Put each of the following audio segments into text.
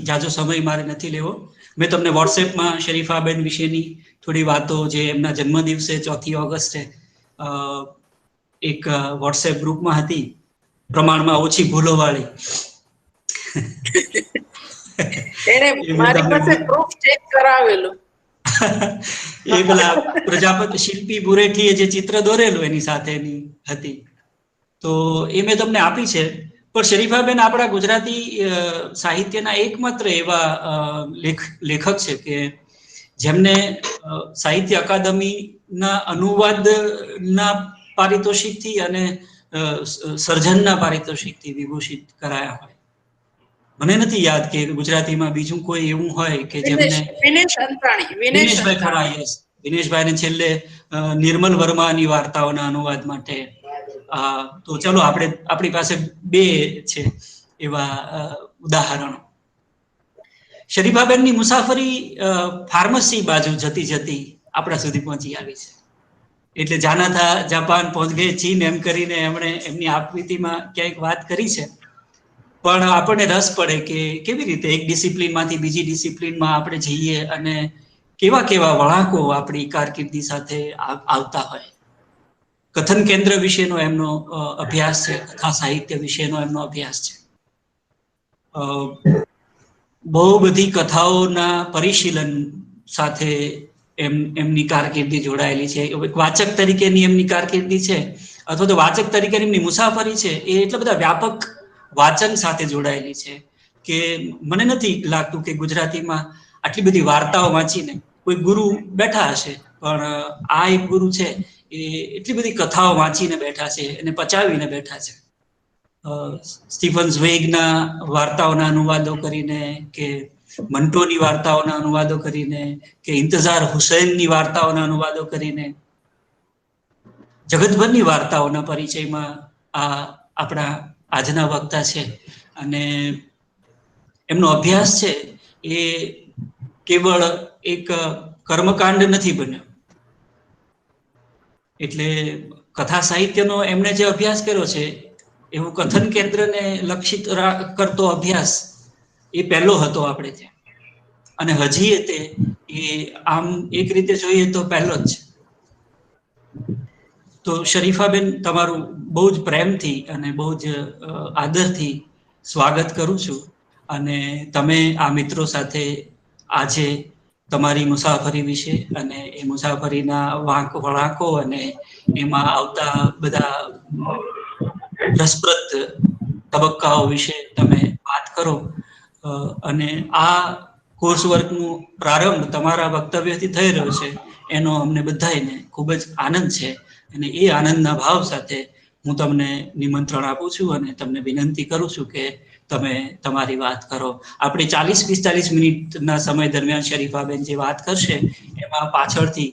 જાજો સમય મારે નથી લેવો. મેં તમને વોટ્સએપમાં શરીફાબેન વિશેની થોડી વાતો, જે એમના જન્મદિવસે 4 ઓગસ્ટે એક વોટ્સએપ ગ્રુપમાં હતી, પ્રમાણમાં ઓછી ભૂલો વાળી, એને મારી પાસે પ્રૂફ ચેક કરાવેલું. એ પેલા પ્રજાપતિ શિલ્પી બુરેઠીએ જે ચિત્ર દોરેલું એની સાથેની હતી, તો એ મેં તમને આપી છે. પણ શરીફાબેન આપણા ગુજરાતી સાહિત્યના એકમાત્ર એવા લેખક છે કે જેમને સાહિત્ય અકાદમીના અનુવાદના પારિતોષિકથી અને સર્જનના પારિતોષિકથી વિભૂષિત કરાયા હોય. મને નથી યાદ કે ગુજરાતીમાં બીજું કોઈ એવું હોય કે જેમને વિનેશભાઈ ખરા, યસ, વિનેશભાઈને છેલ્લે નિર્મલ વર્માની વાર્તાઓના અનુવાદ માટે. તો ચલો આપણી પાસે 2 છે એવા ઉદાહરણો. શરીફાબેનની મુસાફરી ફાર્મસી બાજુ જતી જતી આપણા સુધી પહોંચી આવી છે. એટલે જાના થા જાપાન પહોંચ ગઈ ચીન એમ કરીને એમણે એમની આપવીતીમાં ક્યાંક વાત કરી છે. પણ આપણને રસ પડે કે કેવી રીતે એક ડિસિપ્લિનમાંથી બીજી ડિસિપ્લિનમાં આપણે જઈએ અને કેવા કેવા વળાંકો આપણી કારકિર્દી સાથે આવતા હોય. કથન કેન્દ્ર વિશેનો એમનો અભ્યાસ છે, કથા સાહિત્ય વિશેનો એમનો અભ્યાસ છે. બહુ બધી કથાઓના પરિશીલન સાથે એમની કારકિર્દી જોડાયેલી છે. વાચક તરીકેની એમની કારકિર્દી છે, અથવા તો વાચક તરીકેની એમની મુસાફરી છે, એ એટલા બધા વ્યાપક વાચન સાથે જોડાયેલી છે કે મને નથી લાગતું કે ગુજરાતીમાં આટલી બધી વાર્તાઓ વાંચીને કોઈ ગુરુ બેઠા હશે, પણ આ એક ગુરુ છે એ એટલી બધી કથાઓ વાંચીને બેઠા છે અને પચાવીને બેઠા છે. સ્ટીફન ઝ્વેગના વાર્તાઓના અનુવાદો કરીને, કે મંટોની વાર્તાઓના અનુવાદો કરીને, કે ઇંતઝાર હુસૈનની વાર્તાઓના અનુવાદો કરીને જગતભરની વાર્તાઓના પરિચયમાં આ આપણા આજના વક્તા છે. અને એમનો અભ્યાસ છે એ કેવળ એક કર્મકાંડ નથી બન્યો. એટલે કથા સાહિત્યનો એમણે જે અભ્યાસ કર્યો છે એવું કથન કેન્દ્રને લક્ષિત કરતો અભ્યાસ એ પહેલો હતો આપણે ત્યાં. અને હજી તે આમ એક રીતે જોઈએ તો પહેલો જ છે. તો શરીફાબેન, તમારું બહુ જ પ્રેમથી અને બહુ જ આદરથી સ્વાગત કરું છું. અને તમે આ મિત્રો સાથે આજે તમારી મુસાફરી વિશે અને એ મુસાફરીના વળાંકો અને એમાં આવતા બધા રસપ્રદ તબક્કાઓ વિશે તમે વાત કરો. અને આ કોર્સ વર્કનું પ્રારંભ તમારા વક્તવ્યથી થઈ રહ્યો છે, એનો અમને બધાને ખૂબ જ આનંદ છે. અને એ આનંદના ભાવ સાથે હું તમને નિમંત્રણ આપું છું અને તમને વિનંતી કરું છું કે તમે તમારી વાત કરો. આપણે 40-45 મિનિટના સમય દરમિયાન શરીફાબેન જે વાત કરશે એમાં પાછળથી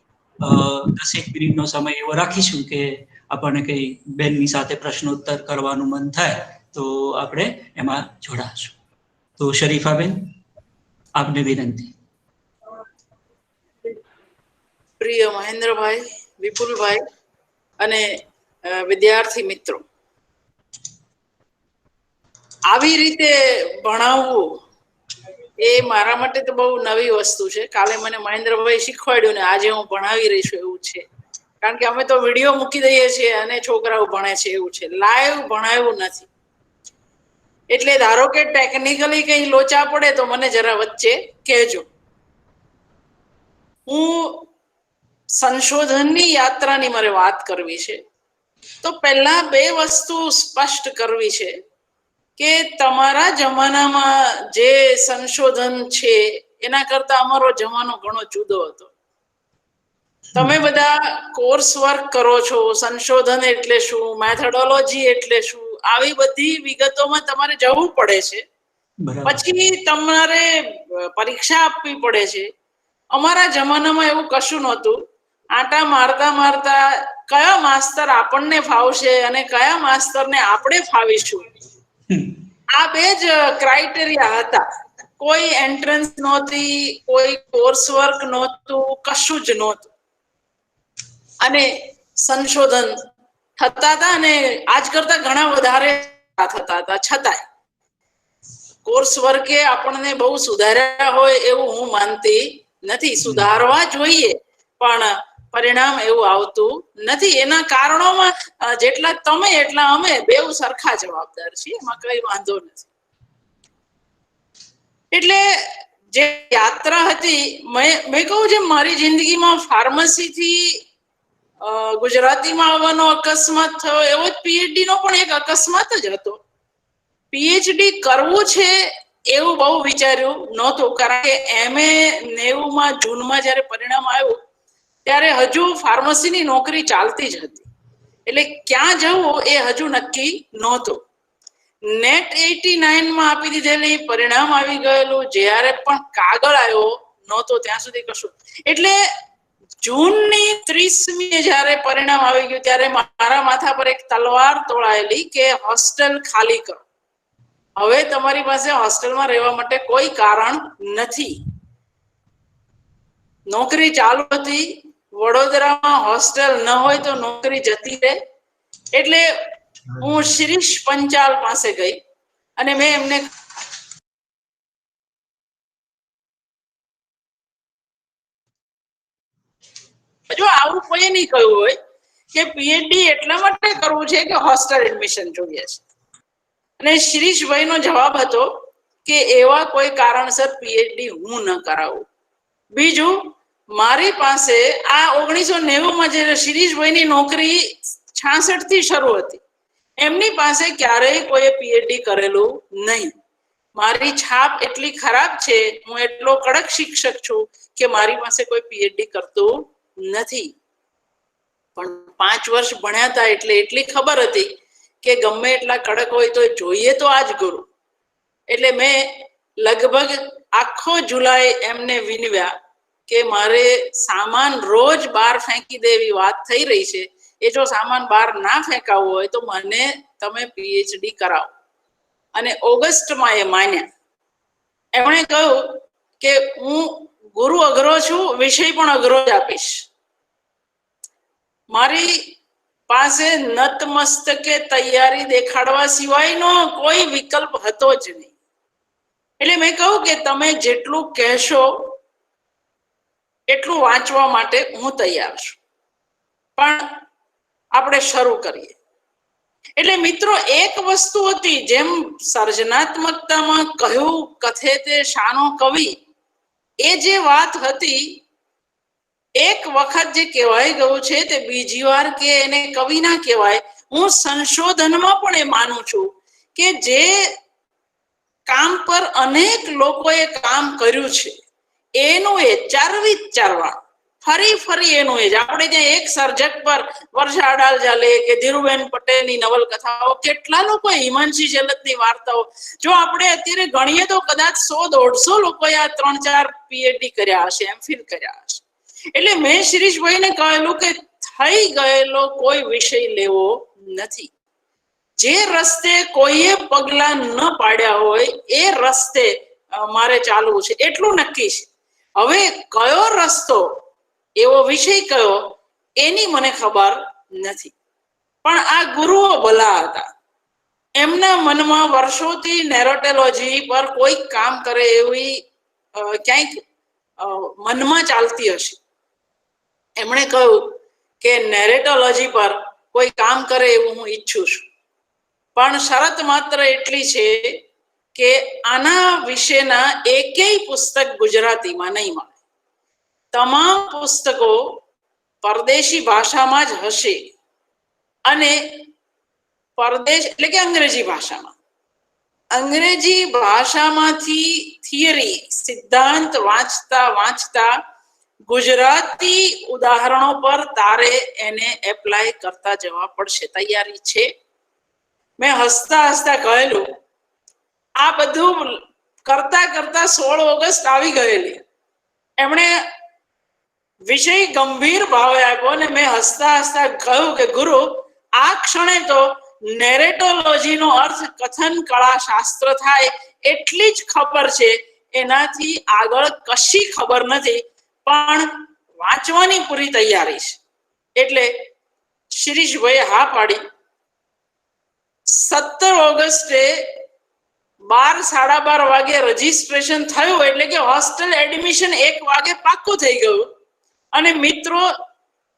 10 મિનિટનો સમય એવો રાખીશું કે આપણને કઈ બેનની સાથે પ્રશ્નોત્તર કરવાનું મન થાય તો આપણે એમાં જોડાશું. તો શરીફાબેન, આપને વિનંતી. પ્રિય મહેન્દ્રભાઈ, વિપુલભાઈ અને વિદ્યાર્થી મિત્રો, આવી રીતે ભણાવવું એ મારા માટે તો બહુ નવી વસ્તુ છે. કાલે મને મહેન્દ્રભાઈ શીખવાડ્યું ને આજે હું ભણાવી રહી છું એવું છે. કારણ કે અમે તો વિડીયો મૂકી દઈએ છીએ અને છોકરાઓ ભણે છે એવું છે. લાઈવ ભણાવ્યું નથી. એટલે ધારો કે ટેકનિકલી કઈ લોચા પડે તો મને જરા વચ્ચે કહેજો. હું સંશોધનની યાત્રાની મારે વાત કરવી છે. તો પહેલા 2 વસ્તુ સ્પષ્ટ કરવી છે કે તમારા જમાનામાં જે સંશોધન છે એના કરતા અમારો જમાનો ઘણો જુદો હતો. તમે બધા કોર્સ વર્ક કરો છો, સંશોધન એટલે શું, મેથોડોલોજી એટલે શું, આવી બધી વિગતોમાં તમારે જવું પડે છે. પછી તમારે પરીક્ષા આપવી પડે છે. અમારા જમાનામાં એવું કશું નહોતું. આટા મારતા મારતા કયા માસ્તર આપણને ફાવશે અને કયા માસ્તરને આપણે ફાવીશું, આ 2 જ ક્રાઇટેરિયા હતા. કોઈ એન્ટ્રન્સ નહોતી, કોઈ કોર્સ વર્ક નહોતું, કશું જ નહોતું. અને સંશોધન થતા હતા અને આજ કરતા ઘણા વધારે થતા હતા. છતાંય કોર્સ વર્કે આપણને બહુ સુધાર્યા હોય એવું હું માનતી નથી. સુધારવા જોઈએ પણ પરિણામ એવું આવતું નથી. એના કારણોમાં જેટલા તમે એટલા અમે બેઉ સરખા જવાબદાર છીએ, એમાં કઈ વાંધો નથી. એટલે જે યાત્રા હતી, મેં કહું છે મારી જિંદગીમાં ફાર્મસીથી ગુજરાતીમાં આવવાનો અકસ્માત થયો, એવો જ પીએચડી નો પણ એક અકસ્માત જ હતો. પીએચડી કરવું છે એવું બહુ વિચાર્યું નહોતું, કારણ કે MA 90 જૂનમાં જયારે પરિણામ આવ્યું ત્યારે હજુ ફાર્મસીની નોકરી ચાલતી જ હતી, એટલે ક્યાં જવું એ હજુ નક્કી નહોતું. નેટ 89 માં આપી દીધેલી, પરિણામ આવી ગયેલું, જ્યારે પણ કાગળ આવ્યો નહોતો ત્યાં સુધી કશું. એટલે જૂનની 30મીએ જયારે પરિણામ આવી ગયું ત્યારે મારા માથા પર એક તલવાર તોળાયેલી કે હોસ્ટેલ ખાલી કરો, હવે તમારી પાસે હોસ્ટેલમાં રહેવા માટે કોઈ કારણ નથી. નોકરી ચાલુ હતી, વડોદરામાં હોસ્ટેલ ન હોય તો નોકરી જતી રહે. એટલે હું શિરીષ પંચાલ પાસે ગઈ અને મેં એમને જો આવું કોઈ નહીં કહ્યું હોય કે પીએચડી એટલા માટે કરવું છે કે હોસ્ટેલ એડમિશન જોઈએ છે, અને શિરીષભાઈ નો જવાબ હતો કે એવા કોઈ કારણસર પીએચડી હું ન કરાવું. બીજું, મારી પાસે આ 1990માં જે શિરીષભાઈની નોકરી 66 થી શરૂ હતી, એમની પાસે ક્યારેય કોઈ પીએચડી કરેલું નહીં. મારી છાપ એટલી ખરાબ છે, હું એટલો કડક શિક્ષક છું કે મારી પાસે કોઈ પીએચડી કરતું નથી. પણ 5 વર્ષ ભણ્યા હતા એટલે એટલી ખબર હતી કે ગમે એટલા કડક હોય તો જોઈએ તો આ જ ગુરુ. એટલે મેં લગભગ આખો જુલાઈ એમને વિનવ્યા કે મારે સામાન રોજ બહાર ફેંકી દે એવી વાત થઈ રહી છે, એ જો સામાન બહાર ના ફેંકાવવો હોય તો મને તમે પીએચડી કરાવો. અને ઓગસ્ટમાં એ માન્યા. એમણે કહ્યું કે હું ગુરુ અઘરો છું, વિષય પણ અઘરો જ આપીશ. મારી પાસે નતમસ્તકે તૈયારી દેખાડવા સિવાયનો કોઈ વિકલ્પ હતો જ નહીં. એટલે મેં કહ્યું કે તમે જેટલું કહેશો એટલું વાંચવા માટે હું તૈયાર છું, પણ આપણે શરૂ કરીએ. એટલે મિત્રો, એક વસ્તુ હતી, જેમ સર્જનાત્મકતામાં કહ્યું કથે તે શાનો કવિ, એ જે વાત હતી, એક વખત જે કહેવાય ગયું છે તે બીજી વાર કે એને કવિ ના કહેવાય. હું સંશોધનમાં પણ એ માનું છું કે જે કામ પર અનેક લોકોએ કામ કર્યું છે એનું એ ચારવા ફરી ફરી એનું એ જ. આપણે ત્યાં એક સર્જક પર વર્ષા અડાલજા લે કે ધીરુબેન પટેલની નવલકથાઓ, કેટલા લોકો હિમાંશી જેલતની વાર્તાઓ, જો આપણે અત્યારે ગણીએ તો કદાચ 100-150 લોકોએ આ 3-4 પીએચડી કર્યા હશે, એમફિલ કર્યા હશે. એટલે મેં શિરીષભાઈને કહેલું કે થઈ ગયેલો કોઈ વિષય લેવો નથી. જે રસ્તે કોઈએ પગલા ન પાડ્યા હોય એ રસ્તે મારે ચાલવું છે, એટલું નક્કી છે. હવે કયો રસ્તો, એવો વિષય કયો, એની મને ખબર નથી. પણ આ ગુરુઓ ભલા હતા. એમના મનમાં વર્ષોથી નેરોટેલોજી પર કોઈ કામ કરે એવી ક્યાંક મનમાં ચાલતી હશે. એમણે કહ્યું કે નેરેટોલોજી પર કોઈ કામ કરે એવું હું ઈચ્છું છું, પણ શરત માત્ર એટલી છે કે આના વિશેના એકેય પુસ્તક ગુજરાતીમાં નહીં મળે. તમામ પુસ્તકો પરદેશી ભાષામાં જ હશે, અને પરદેશ એટલે કે અંગ્રેજી ભાષામાં. અંગ્રેજી ભાષામાંથી થિયરી, સિદ્ધાંત વાંચતા વાંચતા ગુજરાતી ઉદાહરણો પર તારે એને એપ્લાય કરતા જવા પડશે. તૈયારી છે? મેં હસતા હસતા કહેલું. આ બધું કરતા કરતા 16 ઓગસ્ટ આવી ગયેલી. એમણે વિષય ગંભીર ભાવે આપ્યો અને મેં હસતા હસતા કહ્યું કે ગુરુ, આ ક્ષણે તો નેરેટોલોજીનો અર્થ કથન કળા શાસ્ત્ર થાય એટલી જ ખબર છે, એનાથી આગળ કશી ખબર નથી, પણ વાંચવાની પૂરી તૈયારી છે. એટલે શિરીષભાઈએ હા પાડી. 17 ઓગસ્ટે 12-12:30 વાગે રજીસ્ટ્રેશન થયું એટલે કે હોસ્ટેલ એડમિશન 1 વાગે પાક્કું થઈ ગયું. અને મિત્રો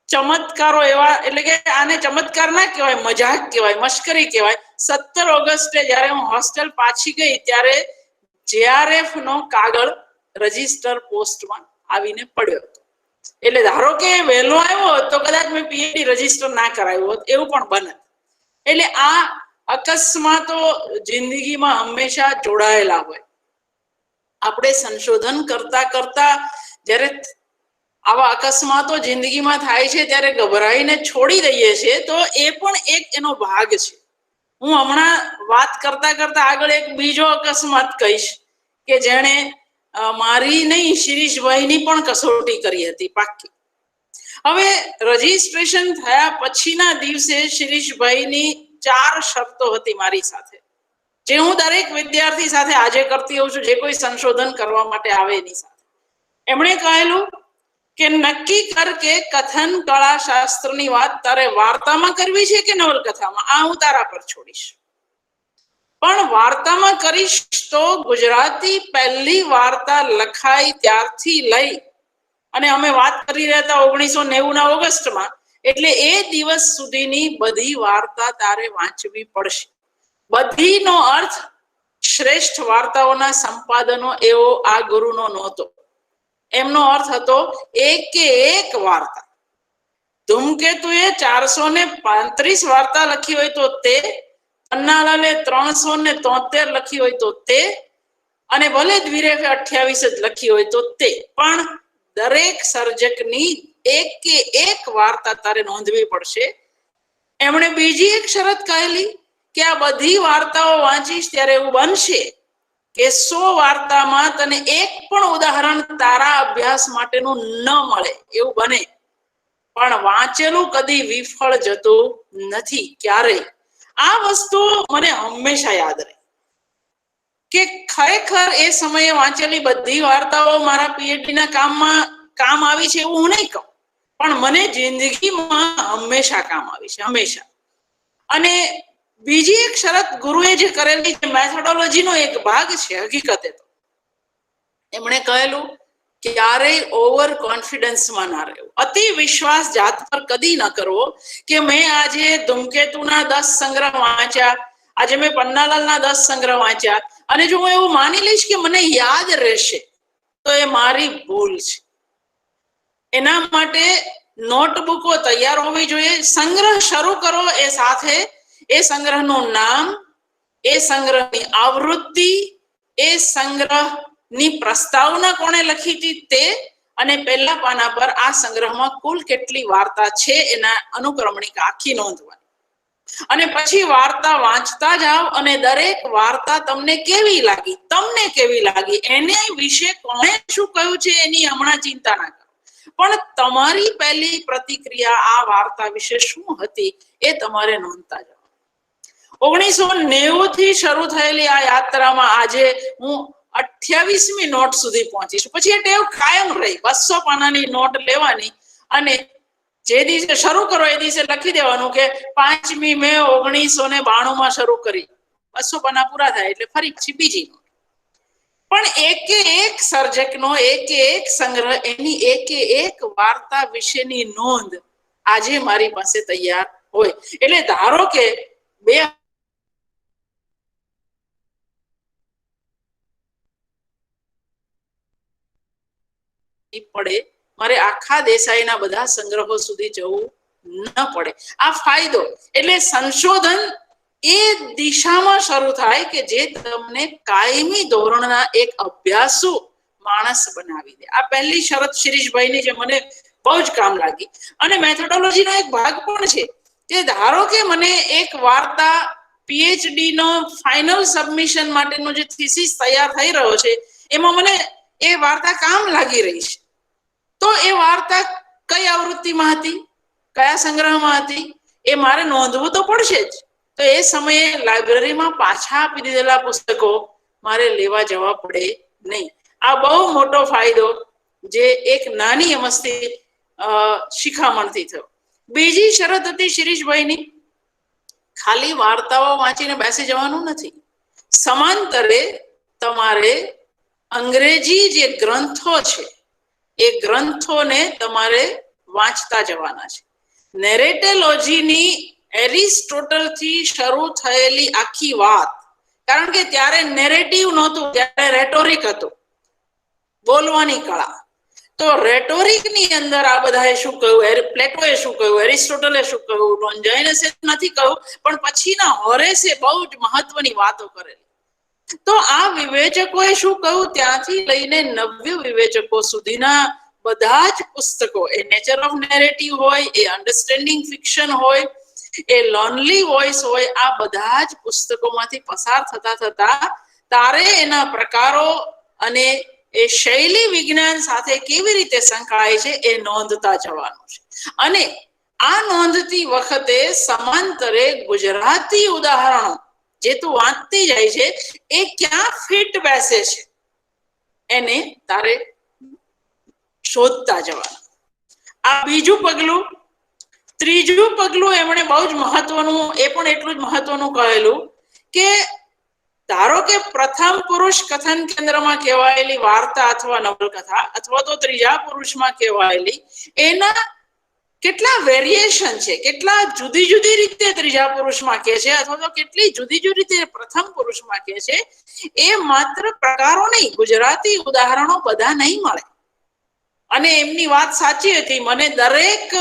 ચમત્કારો એવા, એટલે કે આને ચમત્કાર ના કહેવાય, મજાક કહેવાય, મશ્કરી કહેવાય. 17 ઓગસ્ટે જયારે હું હોસ્ટેલ પાછી ગઈ ત્યારે JRF નો કાગળ રજીસ્ટર પોસ્ટમાં આવીને પડ્યો હતો. એટલે ધારો કે વહેલો આવ્યો હોત તો કદાચ મેં PhD રજીસ્ટર ના કરાવ્યું હોત, એવું પણ બને. એટલે આ અકસ્માતો જિંદગીમાં હંમેશા જોડાયેલા હોય. આપણે સંશોધન કરતા કરતા જ્યારે આવા અકસ્માતો જિંદગીમાં થાય છે ત્યારે ગભરાઈને છોડી દઈએ છીએ, તો એ પણ એક એનો ભાગ છે. હું હમણાં વાત કરતા કરતા આગળ એક બીજો અકસ્માત કહીશ કે જેણે મારી નહીં, શિરીષભાઈની પણ કસોટી કરી હતી પાક્કી. હવે રજીસ્ટ્રેશન થયા પછીના દિવસે શિરીષભાઈની 4 શરતો હતી મારી સાથે, જે હું દરેક વિદ્યાર્થી સાથે આજે કરતી હોઉં છું, જે કોઈ સંશોધન કરવા માટે આવે એની સાથે. એમણે કહેલું કે નક્કી કર કે કથન કળા શાસ્ત્રની વાત તારે વાર્તામાં કરવી છે કે નવલકથામાં, આ હું તારા પર છોડીશ. પણ વાર્તામાં કરીશ તો ગુજરાતી પહેલી વાર્તા લખાઈ ત્યારથી લઈ, અને અમે વાત કરી રહ્યા હતા 1990 ઓગસ્ટમાં, એટલે એ દિવસ સુધીની બધી વાર્તા તારે વાંચવી પડશે. બધીનો અર્થ શ્રેષ્ઠ વાર્તાઓના સંપાદનો એવો આ ગુરુનો નહોતો. એમનો અર્થ હતો એકે એક વાર્તા. ધૂમકેતુએ 435 વાર્તા લખી હોય તો તે, પન્નાલાલે 373 લખી હોય તો તે, અને ભલે દ્વિરેફે 28 જ લખી હોય તો તે, પણ દરેક સર્જકની એકે એક વાર્તા તારે નોંધવી પડશે. એમણે બીજી એક શરત કહેલી કે આ બધી વાર્તાઓ વાંચીશ ત્યારે એવું બનશે કે 100 વાર્તામાં તને એક પણ ઉદાહરણ તારા અભ્યાસ માટેનું ન મળે એવું બને. પણ વાંચેલું કદી વિફળ જતું નથી ક્યારેય. આ વસ્તુ મને હંમેશા યાદ રહે કે ખરેખર એ સમયે વાંચેલી બધી વાર્તાઓ મારા PhD ના કામ આવી છે એવું હું નહીં કહું, પણ મને જિંદગીમાં હંમેશા કામ આવી છે, હંમેશા. અને બીજી એક શરત ગુરુએ જે કરેલી છે, મેથોડોલોજીનો એક ભાગ છે હકીકતે તો. એમણે કહેલું ક્યારેય ઓવર કોન્ફિડન્સમાં ના રહેવું, અતિ વિશ્વાસ જાત પર કદી ન કરવો કે મેં આજે ધૂમકેતુના 10 સંગ્રહ વાંચ્યા, આજે મેં પન્નાલાલના 10 સંગ્રહ વાંચ્યા, અને જો હું એવું માની લઈશ કે મને યાદ રહેશે તો એ મારી ભૂલ છે. એના માટે નોટબુકો તૈયાર હોવી જોઈએ. સંગ્રહ શરૂ કરો એ સાથે એ સંગ્રહનું નામ, એ સંગ્રહની આવૃત્તિ, એ સંગ્રહની પ્રસ્તાવના કોણે લખી હતી તે, અને પહેલા પાના પર આ સંગ્રહમાં કુલ કેટલી વાર્તા છે એના અનુક્રમણિકા આખી નોંધવાની. અને પછી વાર્તા વાંચતા જાઓ અને દરેક વાર્તા તમને કેવી લાગી, એને વિશે કોણે શું કહ્યું છે એની હમણાં ચિંતા ના કરો, પણ તમારી પહેલી પ્રતિક્રિયા આ વાર્તા વિશે શું હતી એ તમારે નોંધતા જાઓ. 1990 થી શરૂ થયેલી આ યાત્રામાં આજે હું 28મી નોટ સુધી પહોંચી છું. પછી એ ટેવ કાયમ રહી 200 પાનાની નોટ લેવાની, અને જે દિવસે શરૂ કરો એ દિવસે લખી દેવાનું કે 5મી મે 1992 શરૂ કરી. 200 પાના પૂરા થાય એટલે ફરી પછી બીજી નોટ. પણ એકે એક સર્જકનો એકે એક સંગ્રહ, એની એકે એક વાર્તા વિશેની નોંધ આજે મારી પાસે તૈયાર હોય. એટલે ધારો કે પડે, મારે આખા દેસાઈના બધા સંગ્રહો સુધી જવું ન પડે. આ ફાયદો. એટલે સંશોધન એ દિશામાં શરૂ થાય કે જે તમને કાયમી ધોરણના એક અભ્યાસુ માણસ બનાવી દે. આ પહેલી શરત શિરીષભાઈની જે મને બહુ જ કામ લાગી. અને મેથોડોલોજીનો એક ભાગ પણ છે કે ધારો કે મને એક વાર્તા PhD નો ફાઇનલ સબમિશન માટેનો જે થીસીસ તૈયાર થઈ રહ્યો છે એમાં મને એ વાર્તા કામ લાગી રહી છે, તો એ વાર્તા કઈ આવૃત્તિમાં હતી, કયા સંગ્રહમાં હતી, એ મારે નોંધવું તો પડશે જ. તો એ સમયે લાઇબ્રેરીમાં પાછા આપી દીધેલા પુસ્તકો મારે લેવા જવા પડે નહીં. આ બહુ મોટો ફાયદો જે એક નાની અમસ્તી શિખામણથી થયો. બીજી શરત હતી શિરીષભાઈની, ખાલી વાર્તાઓ વાંચીને બેસી જવાનું નથી. સમાંતરે તમારે અંગ્રેજી જે ગ્રંથો છે એ ગ્રંથોને તમારે વાંચતા જવાના છે. નેરેટોલોજીની એરિસ્ટોટલ થી શરૂ થયેલી આખી વાત, કારણ કે ત્યારે નેરેટિવ નહોતું, ત્યારે રેટોરિક હતું, બોલવાની કળા. તો રેટોરિક ની અંદર આ બધાએ શું કહ્યું, પ્લેટોએ શું કહ્યું, એરિસ્ટોટલે શું કહ્યું, લોન જૈનસે નથી કહ્યું, પણ પછીના હોરેસે બહુ જ મહત્વની વાતો કરેલી. તો આ વિવેચકોએ શું કહ્યું, ત્યાંથી લઈને નવ્ય વિવેચકો સુધીના બધા જ પુસ્તકો, એ નેચર ઓફ નેરેટિવ હોય, એ અન્ડરસ્ટેન્ડિંગ ફિક્શન હોય, એ લોનલી વોઇસ હોય, આ બધા જ પુસ્તકોમાંથી પસાર થતા થતા તારે એના પ્રકારો અને એ શૈલી વિજ્ઞાન સાથે કેવી રીતે સંકળાય છે એ નોંધતા જવાનું છે. અને આ નોંધતી વખતે સમાંતરે ગુજરાતી ઉદાહરણો જે તું વાંચતી જાય છે એ ક્યાં ફિટ બેસે છે એને તારે શોધતા જવાનું. આ બીજું પગલું. ત્રીજું પગલું એમણે બહુ જ મહત્વનું, એ પણ એટલું જ મહત્વનું કહેલું કે ધારો કે પ્રથમ પુરુષ કથન કેન્દ્રમાં કહેવાયેલી વાર્તા અથવા નવલકથા અથવા તો ત્રીજા પુરુષમાં કહેવાયેલી, એના કેટલા વેરિએશન છે, કેટલા જુદી જુદી રીતે ત્રીજા પુરુષમાં કહે છે અથવા તો કેટલી જુદી જુદી રીતે પ્રથમ પુરુષમાં કહે છે, એ માત્ર પ્રકારો નહીં, ગુજરાતી ઉદાહરણો બધા નહીં મળે. અને એમની વાત સાચી હતી, મને દરેક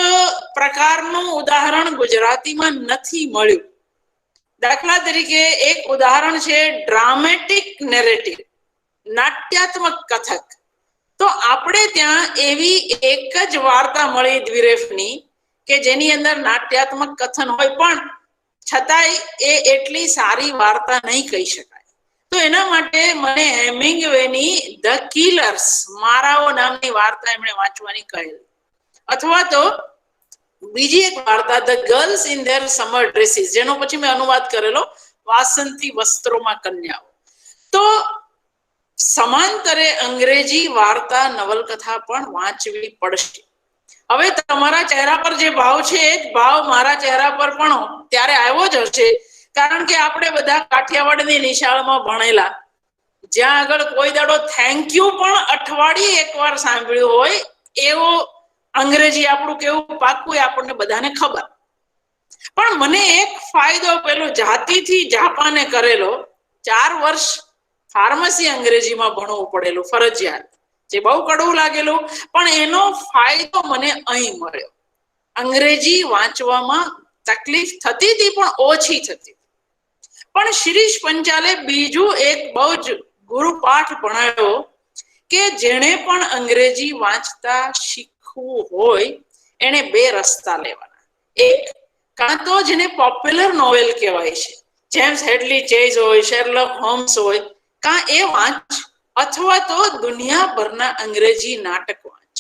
પ્રકારનું ઉદાહરણ ગુજરાતીમાં નથી મળ્યું. દાખલા તરીકે એક ઉદાહરણ છે ડ્રામેટિક નેરેટિવ, નાટ્યાત્મક કથક. તો આપણે ત્યાં એવી એક જ વાર્તા મળી દ્વિરેફની કે જેની અંદર નાટ્યાત્મક કથન હોય, પણ છતાંય એ એટલી સારી વાર્તા નહીં કહી શકાય. તો એના માટે મને હેમિંગવેની ધ કિલર્સ, મારાઓ નામની વાર્તા એમણે વાંચવાની કહેલી. અથવા તો બીજી એક વાર્તા the girls in their summer dresses, જેનો પછી મેં અનુવાદ કરેલો વાસંતી વસ્ત્રોમાં કન્યાઓ. તો સમાંતરે અંગ્રેજી વાર્તા નવલકથા પણ વાંચવી પડશે. હવે તમારા ચહેરા પર જે ભાવ છે એ જ ભાવ મારા ચહેરા પર પણ ત્યારે આવ્યો જ હશે, કારણ કે આપણે બધા કાઠિયાવાડની નિશાળમાં ભણેલા, જ્યાં આગળ કોઈ દાડો થેન્ક યુ પણ અઠવાડિયે એકવાર સાંભળ્યું હોય એવો અંગ્રેજી આપણું કેવું પાકું એ આપણને બધાને ખબર. પણ મને એક ફાયદો પેલો જાતિથી જાપાને કરેલો, 4 વર્ષ ફાર્મસી અંગ્રેજીમાં ભણવું પડેલું ફરજિયાત, જે બહુ કડવું લાગેલું, પણ એનો ફાયદો મને અહીં મળ્યો. અંગ્રેજી વાંચવામાં તકલીફ થતી હતી પણ ઓછી થતી. પણ શિરીષ પંચાલે બીજું એક બહુ જ ગુરુપાઠ ભણાયો કે જેણે પણ અંગ્રેજી વાંચતા શીખવું હોય એને 2 રસ્તા લેવાના. એક, કાં તો જેને પોપ્યુલર નોવેલ કહેવાય છે, જેમ્સ હેડલી ચેઝ હોય, શેરલોક હોમ્સ હોય, કાં એ વાંચ, અથવા તો દુનિયાભરના અંગ્રેજી નાટક વાંચ.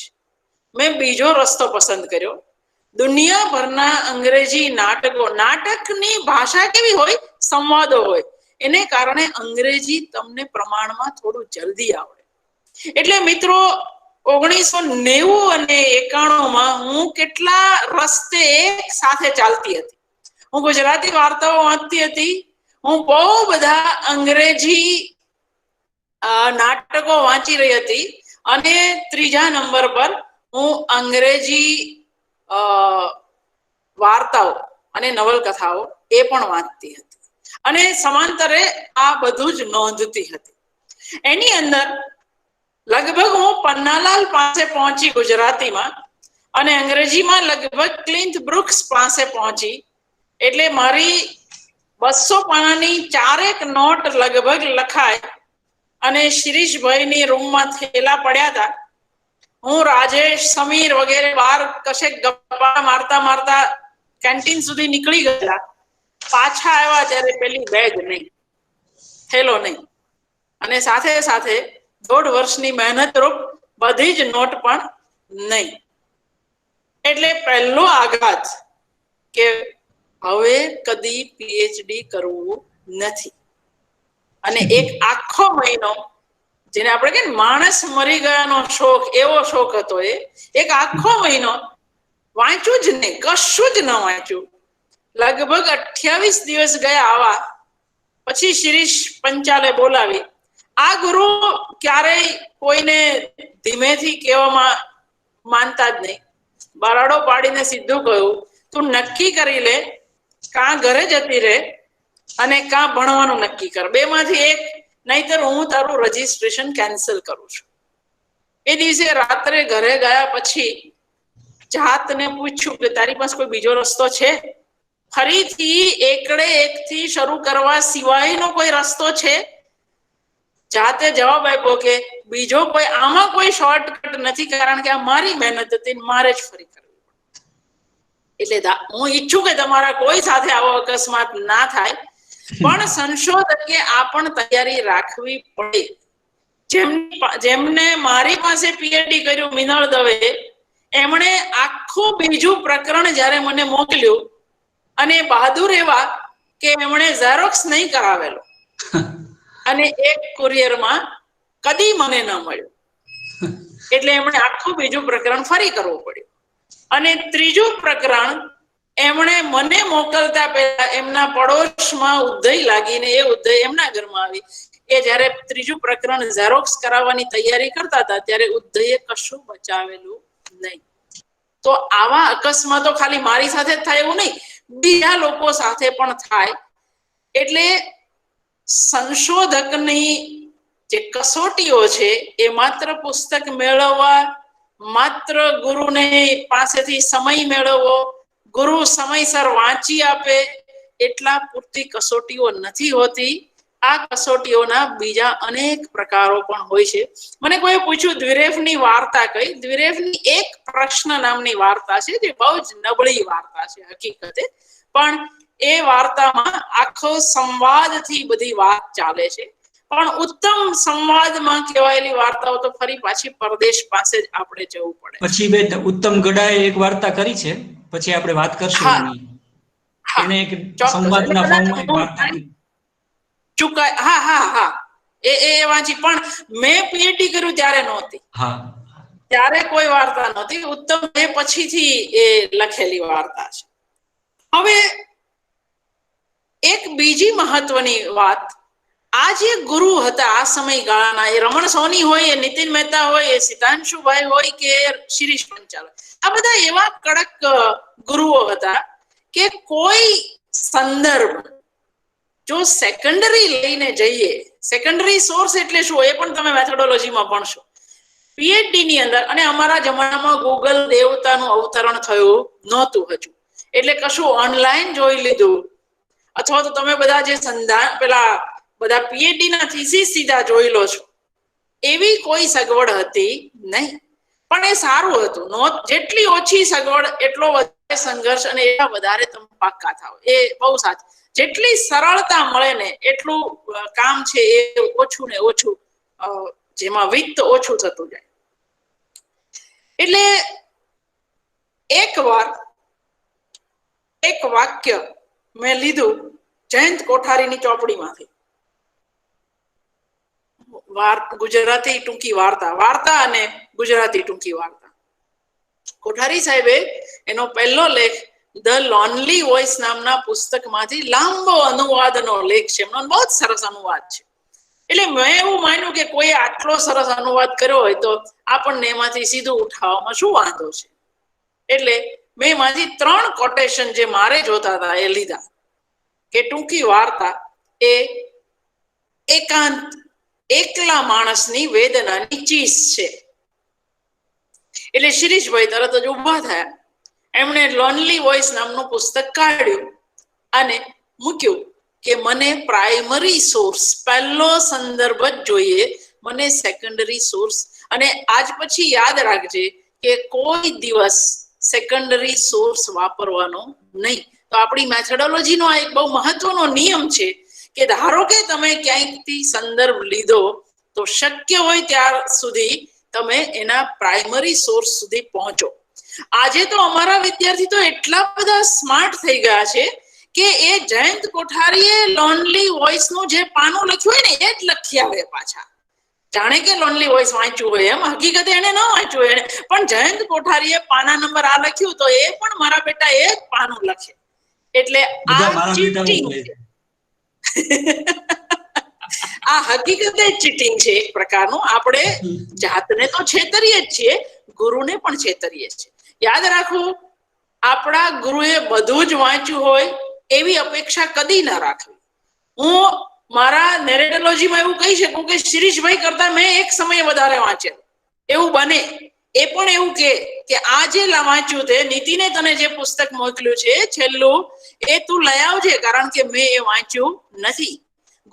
મેં બીજો રસ્તો પસંદ કર્યો. દુનિયાભરના અંગ્રેજી નાટકો, નાટકની ભાષા કેવી હોય, સંવાદો હોય, એને કારણે અંગ્રેજી તમને પ્રમાણમાં થોડું જલ્દી આવડે. એટલે મિત્રો 1990 અને 91 હું કેટલા રસ્તે એક સાથે ચાલતી હતી. હું ગુજરાતી વાર્તાઓ વાંચતી હતી, હું બહુ બધા અંગ્રેજી નાટકો વાંચી રહી હતી, અને ત્રીજા નંબર પર હું અંગ્રેજી વાર્તાઓ અને નવલકથાઓ એ પણ વાંચતી હતી, અને સમાંતરે આ બધું જ નોંધતી હતી. એની અંદર લગભગ હું પન્નાલાલ પાસે પહોંચી ગુજરાતીમાં, અને અંગ્રેજીમાં લગભગ ક્લિન્થ બ્રુક્સ પાસે પહોંચી. એટલે મારી 200 પાનાની 4 નોટ લગભગ લખાય, અને શિરીષભાઈની રૂમમાં થેલા પડ્યા હતા. હું, રાજેશ, સમીર વગેરે બહાર કશેક ગપ્પા મારતા મારતા કેન્ટીન સુધી નીકળી ગયેલા. પાછા આવ્યા ત્યારે પેલી બેગ નહીં, થેલો નહીં, અને સાથે સાથે 1.5 વર્ષની મહેનત રૂપ બધી જ નોટ પણ નહીં. એટલે પહેલો આઘાત કે હવે કદી પીએચડી કરવું નથી. અને એક આખો મહિનો, જેને આપણે કે માણસ મરી ગયાનો શોખ, એવો શોખ હતો. એ એક આખો મહિનો વાંચ્યું જ નહીં, કશું જ ન વાંચ્યું. લગભગ 28 દિવસ ગયા આવા પછી શિરીષ પંચાલે બોલાવી. આ ગુરુ ક્યારેય કોઈને ધીમેથી કહેવામાં માનતા જ નહીં. બરાડો પાડીને સીધું કહ્યું, તું નક્કી કરી લે, કાં ઘરે જતી રહે અને કાં ભણવાનું નક્કી કર, બે માંથી એક, નહીતર હું તારું રજીસ્ટ્રેશન કેન્સલ કરું છું. એ દિવસે રાત્રે ઘરે ગયા પછી જાતને પૂછ્યું કે તારી પાસે કોઈ બીજો રસ્તો છે? ફરીથી એકડે એકથી શરૂ કરવા સિવાયનો કોઈ રસ્તો છે? જાતે જવાબ આપ્યો કે બીજો કોઈ, આમાં કોઈ શોર્ટકટ નથી, કારણ કે આ મારી મહેનત હતી, મારે જ ફરી કરવી. એટલે હું ઈચ્છું કે તમારા કોઈ સાથે આવો અકસ્માત ના થાય, પણ સંશોધકે આ પણ તૈયારી રાખવી પડે. જેમને મારી પાસે પીએચડી કર્યું મિનળ દવે, એમણે આખું બીજું પ્રકરણ જ્યારે મને મોકલ્યું, અને બહાદુર એવા કે એમણે ઝેરોક્સ નહીં કરાવેલો અને એક કુરિયરમાં કદી મને ન મળ્યું, એટલે એમણે આખું બીજું પ્રકરણ ફરી કરવું પડ્યું. અને ત્રીજું પ્રકરણ એમણે મને મોકલતા પહેલા એમના પડોશમાં ઉધઈ લાગીને એ ઉધઈ એમના ઘરમાં આવી. એ જ્યારે ત્રીજું પ્રકરણ ઝેરોક્સ કરાવવાની તૈયારી કરતા હતા ત્યારે ઉધઈએ કશું બચાવેલું નહીં. તો આવા અકસ્માતો ખાલી મારી સાથે જ થાય એવું નહીં, બીજા લોકો સાથે પણ થાય. એટલે સંશોધકની જે કસોટીઓ છે એ માત્ર પુસ્તક મેળવવા, માત્ર ગુરુને પાસેથી સમય મેળવવો, ગુરુ સમયસર વાંચી આપે એટલા પૂરતી કસોટીઓ નથી હોતી. આ કસોટીઓના બીજા અનેક પ્રકારો પણ હોય છે. મને કોઈ પૂછ્યું દ્વિરેફની વાર્તા કઈ? દ્વિરેફની એક પ્રશ્ન નામની વાર્તા છે, જે બહુ જ નબળી વાર્તા છે હકીકતે, પણ એ વાર્તામાં આખો સંવાદથી બધી વાત ચાલે છે. પણ ઉત્તમ સંવાદમાં કહેવાયેલી વાર્તાઓ તો ફરી પાછી પરદેશ પાસે જ આપણે જવું પડે. પછી બે ઉત્તમ ગડાએ એક વાર્તા કરી છે, પછી આપણે વાત કરશું. એને એક સંવાદના ફોર્મમાં એક વાર્તા ચુકાય. હા હા હા, એ વાંચી, પણ મેં પીએચડી કર્યું ત્યારે નહોતી. હા, ત્યારે કોઈ વાર્તા નહોતી. ઉત્તમ એ પછીથી એ લખેલી વાર્તા છે. હવે એક બીજી મહત્વની વાત, આ જે ગુરુ હતા આ સમયગાળાના, એ રમણ સોની હોય, એ નીતિન મહેતા હોય, એ સિતાંશુભાઈ હોય કે શિરીષ પંચાલ, આ બધા એવા કડક ગુરુઓ હતા કે કોઈ સંદર્ભ જો સેકન્ડરી લઈને જઈએ, સેકન્ડરી સોર્સ એટલે શું એ પણ તમે મેથોડોલોજીમાં ભણશો પીએચડી ની અંદર. અને અમારા જમાનામાં ગૂગલ દેવતાનું અવતરણ થયું નહોતું હજુ, એટલે કશું ઓનલાઈન જોઈ લીધું, અથવા તો તમે બધા જે પેલા બધા પીએચડી ના થીસીસ સીધા જોઈ લો છો, એવી કોઈ સગવડ હતી નહીં. પણ એ સારું હતું. જેટલી ઓછી સગવડ એટલો વધારે સંઘર્ષ અને એટલા વધારે તમે પાક્કા થાવ. એ બહુ સાચું. જેટલી સરળતા મળે ને એટલું કામ છે એ ઓછું ને ઓછું, જેમાં વિત્ત ઓછું થતું જાય. એટલે એકવાર એક વાક્ય મેં લીધું જયંત કોઠારીની ચોપડીમાંથી, ગુજરાતી ટૂંકી વાર્તા અને ગુજરાતી ટૂંકી વાર્તા. કોઠારી સાહેબે એનો પહેલો લેખ ધ લોનલી વોઇસ નામના પુસ્તકમાંથી લાંબો અનુવાદનો લેખ છે. એમનો બહુ જ સરસ અનુવાદ છે. એટલે મેં એવું માન્યું કે કોઈ આટલો સરસ અનુવાદ કર્યો હોય તો આપણને એમાંથી સીધું ઉઠાવવામાં શું વાંધો છે. એટલે મેં એમાંથી 3 કોટેશન જે મારે જોતા હતા એ લીધા, કે ટૂંકી વાર્તા એ એકાંત, એકલા માણસની વેદનાની ચીસ છે. એટલે શિરીષભાઈ તરત જ ઉભા થયા. એમણે લોનલી વોઇસ નામનું પુસ્તક કાઢ્યું અને મૂક્યું કે મને પ્રાઇમરી સોર્સ, પહેલો સંદર્ભ જ જોઈએ, મને સેકન્ડરી સોર્સ. અને આજ પછી યાદ રાખજે કે કોઈ દિવસ સેકન્ડરી સોર્સ વાપરવાનો નહીં. તો આપણી મેથોડોલોજીનો આ એક બહુ મહત્વનો નિયમ છે કે ધારો કે તમે ક્યાંકથી સંદર્ભ લીધો તો શક્ય હોય ત્યાર સુધી તમે એના પ્રાઇમરી સોર્સ સુધી પહોંચો. આજે તો અમારા વિદ્યાર્થી તો એટલા બધા સ્માર્ટ થઈ ગયા છે કે એ જયંત કોઠારીએ લોનલી વોઇસ નું જે પાનું લખ્યું હોય ને એ જ લખી આવે પાછા, જાણે કે લોનલી વોઇસ વાંચ્યું હોય એમ. હકીકતે એને ન વાંચ્યું એને, પણ જયંત કોઠારીએ પાના નંબર આ લખ્યું તો એ પણ મારા બેટા એ જ પાનું લખે. એટલે આ ચીટિંગ છે. આ હકીકતે ચીટિંગ છે એક પ્રકારનું. આપણે જાતને તો છેતરીએ જ છીએ, ગુરુને પણ છેતરીએ છીએ. યાદ રાખવું, આપણા ગુરુએ બધું જ વાંચ્યું હોય એવી અપેક્ષા કદી ના રાખવી. હું મારા નેરેટોલોજીમાં એવું કહી શકું કે શિરીષભાઈ કરતા મેં એક સમયે વધારે વાંચેલું, એવું બને. એ પણ એવું કે આ જે વાંચ્યું તે નીતિને તને જે પુસ્તક મોકલ્યું છે છેલ્લું, એ તું લઈ આવજે, કારણ કે મેં એ વાંચ્યું નથી.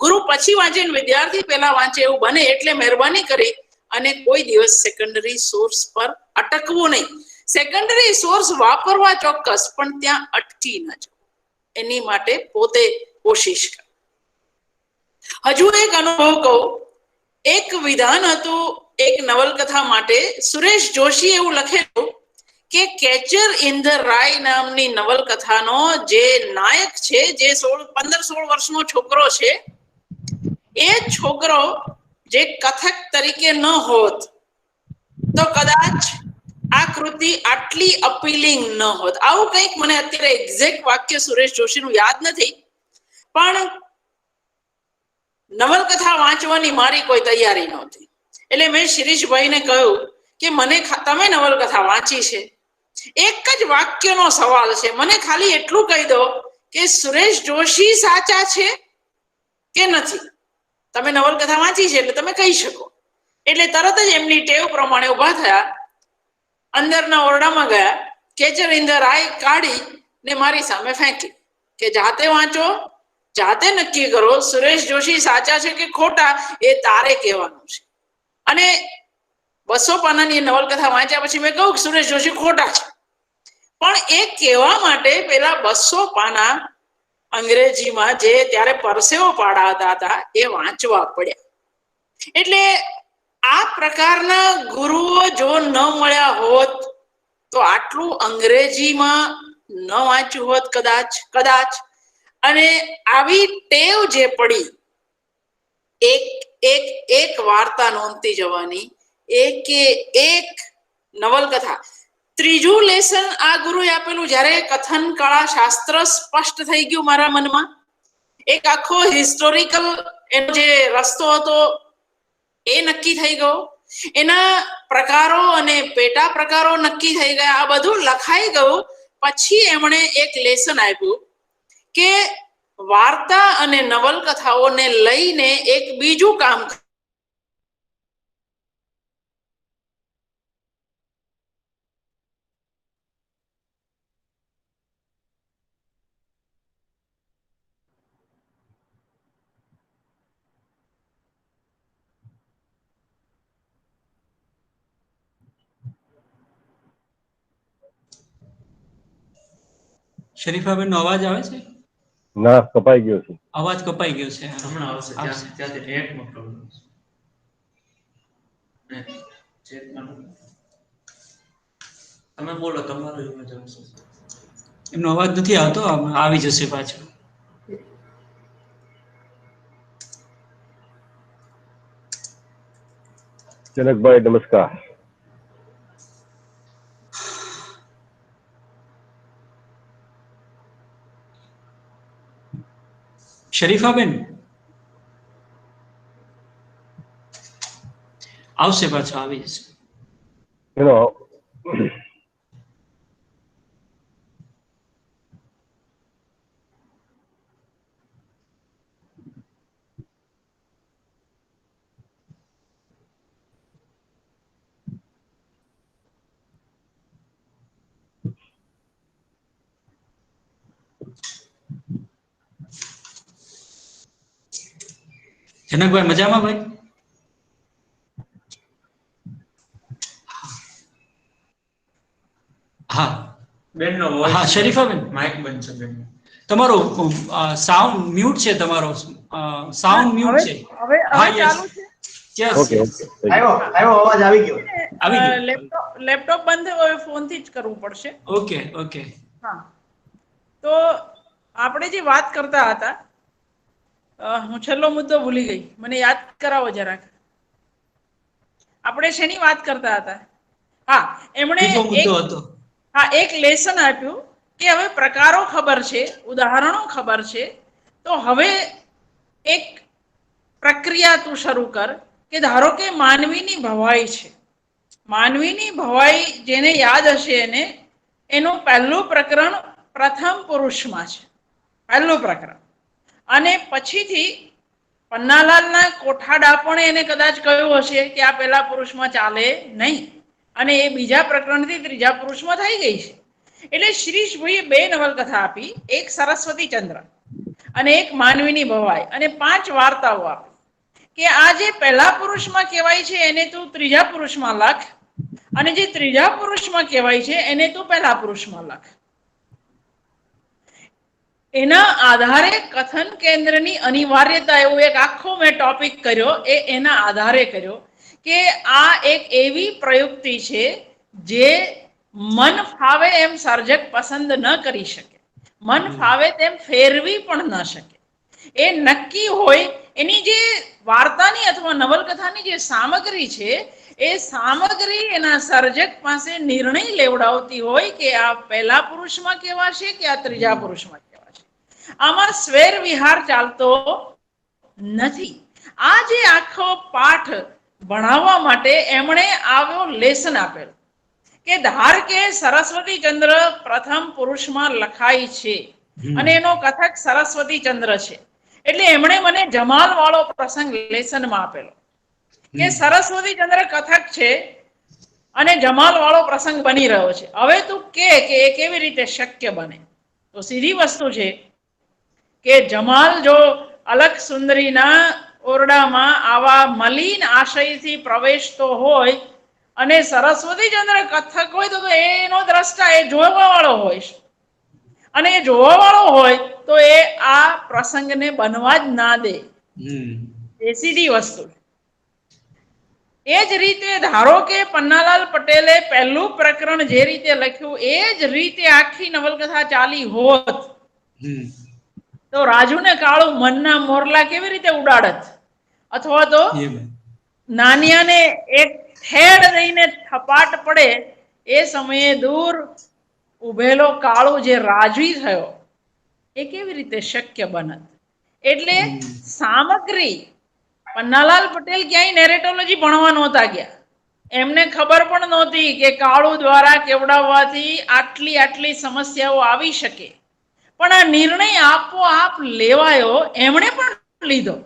ગુરુ પછી વાંચે, વિદ્યાર્થી પહેલા વાંચે એવું બને. એટલે મહેરબાની કરી અને કોઈ દિવસ સેકન્ડરી સોર્સ પર અટકવું નહીં. સેકન્ડરી સોર્સ વાપરવા ચોક્કસ, પણ ત્યાં અટકી ન જાઓ. એની માટે પોતે કોશિશ કર. હજુ એક અનુભવ કહું. એક વિધાન હતું એક નવલકથા માટે. સુરેશ જોશી એવું લખેલું કે કેચર ઇન ધ રાય નામની નવલકથાનો જે નાયક છે, જે 15-16 વર્ષનો છોકરો છે, એ છોકરો જે કથક તરીકે ન હોત તો કદાચ આ કૃતિ આટલી અપીલિંગ ન હોત. આવું કંઈક, મને અત્યારે એક્ઝેક્ટ વાક્ય સુરેશ જોશીનું યાદ નથી, પણ નવલકથા વાંચવાની મારી કોઈ તૈયારી નહોતી. એટલે મેં શિરીષભાઈને કહ્યું કે મને તમે નવલકથા વાંચી છે, એક જ વાક્યનો સવાલ છે, મને ખાલી એટલું કહી દો કે સુરેશ જોશી સાચા છે કે નથી. તમે નવલકથા વાંચી છે એટલે તમે કહી શકો. એટલે તરત જ એમની ટેવ પ્રમાણે ઉભા થયા, અંદરના ઓરડામાં ગયા, કેચર ઇન ધ રાય કાઢી ને મારી સામે ફેંકી કે જાતે વાંચો, જાતે નક્કી કરો સુરેશ જોશી સાચા છે કે ખોટા, એ તારે કહેવાનું છે. અને 200 પાનાની નવલકથા વાંચ્યા પછી મેં કહ્યું કે સુરેશ જોશી ખોટા છે, પણ એ કહેવા માટે પેલા 200 પાના અંગ્રેજીમાં જે ત્યારે પરસેવો પાડાતા હતા એ વાંચવા પડ્યા. એટલે આ પ્રકારના ગુરુઓ જો ન મળ્યા હોત તો આટલું અંગ્રેજીમાં ન વાંચ્યું હોત કદાચ. અને આવી ટેવ જે પડી, એક વાર્તા નોંધતી જવાની, એક નવલકથા. ત્રીજું લેસન આ ગુરુએ આપેલું, જ્યારે કથન કળા શાસ્ત્ર સ્પષ્ટ થઈ ગયું મારા મનમાં, એક આખો હિસ્ટોરિકલ એનો જે રસ્તો હતો એ નક્કી થઈ ગયો, એના પ્રકારો અને પેટા પ્રકારો નક્કી થઈ ગયા, આ બધું લખાઈ ગયું. પછી એમણે એક લેસન આપ્યું કે વાર્તા અને નવલકથાઓને લઈને એક બીજું કામ. શરીફાબેન નો અવાજ આવે છે? ના, કપાઈ ગયો છે. અવાજ કપાઈ ગયો છે. હમણાં આવશે. ત્યાંથી નેટનો પ્રોબ્લેમ છે. તમે બોલો, તમારો અવાજ આવશે. એમનો અવાજ નથી આવતો, આવી જશે પાછો. જનકભાઈ નમસ્કાર. શરીફાબેન આવશે પાછો, આવી જશે. જનકભાઈ મજામાં ભાઈ? હા બેનનો વોઇસ. હા શરીફાબેન, માઇક બંધ છે બેન. તમારો સાઉન્ડ મ્યુટ છે, તમારો સાઉન્ડ મ્યુટ છે. હા યસ યસ. Okay okay. આવ્યો અવાજ આવી ગયો. આવી ગયો. લેપટોપ બંધ હોય ફોનથી જ કરવું પડશે. Okay okay. હા, તો આપણે જે વાત કરતા હતા, હું છેલ્લો મુદ્દો ભૂલી ગઈ, મને યાદ કરાવો જરાક. આપણે શેની વાત કરતા હતા? હા, એમણે એક લેસન આપ્યું કે હવે પ્રકારો ખબર છે, ઉદાહરણો ખબર છે, તો હવે એક પ્રક્રિયા તું શરૂ કર કે ધારો કે માનવીની ભવાઈ છે. માનવીની ભવાઈ જેને યાદ હશે એને, એનું પહેલું પ્રકરણ પ્રથમ પુરુષમાં છે, પહેલું પ્રકરણ. અને પછીથી પન્નાલાલના કોઠાડા પણ એને કદાચ કહ્યું હશે કે આ પહેલા પુરુષમાં ચાલે નહીં, અને એ બીજા પ્રકરણથી ત્રીજા પુરુષમાં થઈ ગઈ છે. એટલે શિરીષભાઈએ 2 નવલકથા આપી, એક સરસ્વતી ચંદ્ર અને એક માનવીની ભવાઈ, અને 5 વાર્તાઓ આપી કે આ જે પહેલા પુરુષમાં કહેવાય છે એને તું ત્રીજા પુરુષમાં લખ, અને જે ત્રીજા પુરુષમાં કહેવાય છે એને તું પહેલા પુરુષમાં લખ. એના આધારે કથન કેન્દ્રની અનિવાર્યતા એવો એક આખો મેં ટોપિક કર્યો, એના આધારે કર્યો કે આ એક એવી પ્રયુક્તિ છે જે મન ફાવે એમ સર્જક પસંદ ન કરી શકે, મન ફાવે તેમ ફેરવી પણ ન શકે. એ નક્કી હોય એની જે વાર્તાની અથવા નવલકથાની જે સામગ્રી છે, એ સામગ્રી એના સર્જક પાસે નિર્ણય લેવડાવતી હોય કે આ પહેલા પુરુષમાં કહેવાશે કે આ ત્રીજા પુરુષમાં કહેવાશે. આમાં સ્વેર વિહાર ચાલતો નથી. આ જે આખો પાઠ ભણાવવા માટે એમણે આવ્યો લેસન આપેલું કે ધાર કે સરસ્વતી ચંદ્ર પ્રથમ પુરુષમાં લખાય છે અને એનો કથક સરસ્વતી ચંદ્ર છે, એટલે એમણે મને જમાલ વાળો પ્રસંગ લેસનમાં આપેલો કે સરસ્વતી ચંદ્ર કથક છે અને જમાલ વાળો પ્રસંગ બની રહ્યો છે. હવે તું કે એ કેવી રીતે શક્ય બને? તો સીધી વસ્તુ છે કે જમાલ જો અલખ સુંદરીના ઓરડામાં આવા મલિન આશયથી પ્રવેશતો હોય અને સરસ્વતી ચંદ્ર કથક હોય તો એનો દ્રષ્ટા એ જોવા વાળો હોય, અને એ જોવા વાળો હોય તો એ આ પ્રસંગને બનવા જ ના દે. એ સીધી વસ્તુ. એ જ રીતે ધારો કે પન્નાલાલ પટેલે પહેલું પ્રકરણ જે રીતે લખ્યું એ જ રીતે આખી નવલકથા ચાલી હોત તો રાજુને કાળું મનના મોરલા કેવી રીતે ઉડાડત, અથવા તો નાનિયાને એક ઠેડ દઈને થપાટ પડે એ સમયે દૂર ઉભેલો કાળો જે રાજી થયો એ કેવી રીતે શક્ય બનત? એટલે સામગ્રી, પન્નાલાલ પટેલ ક્યાંય નેરેટોલોજી ભણવા નહોતા ગયા, એમને ખબર પણ નહોતી કે કાળુ દ્વારા કેવડાવવાથી આટલી આટલી સમસ્યાઓ આવી શકે, પણ આ નિર્ણય આપોઆપ લેવાયો, એમણે પણ લીધો.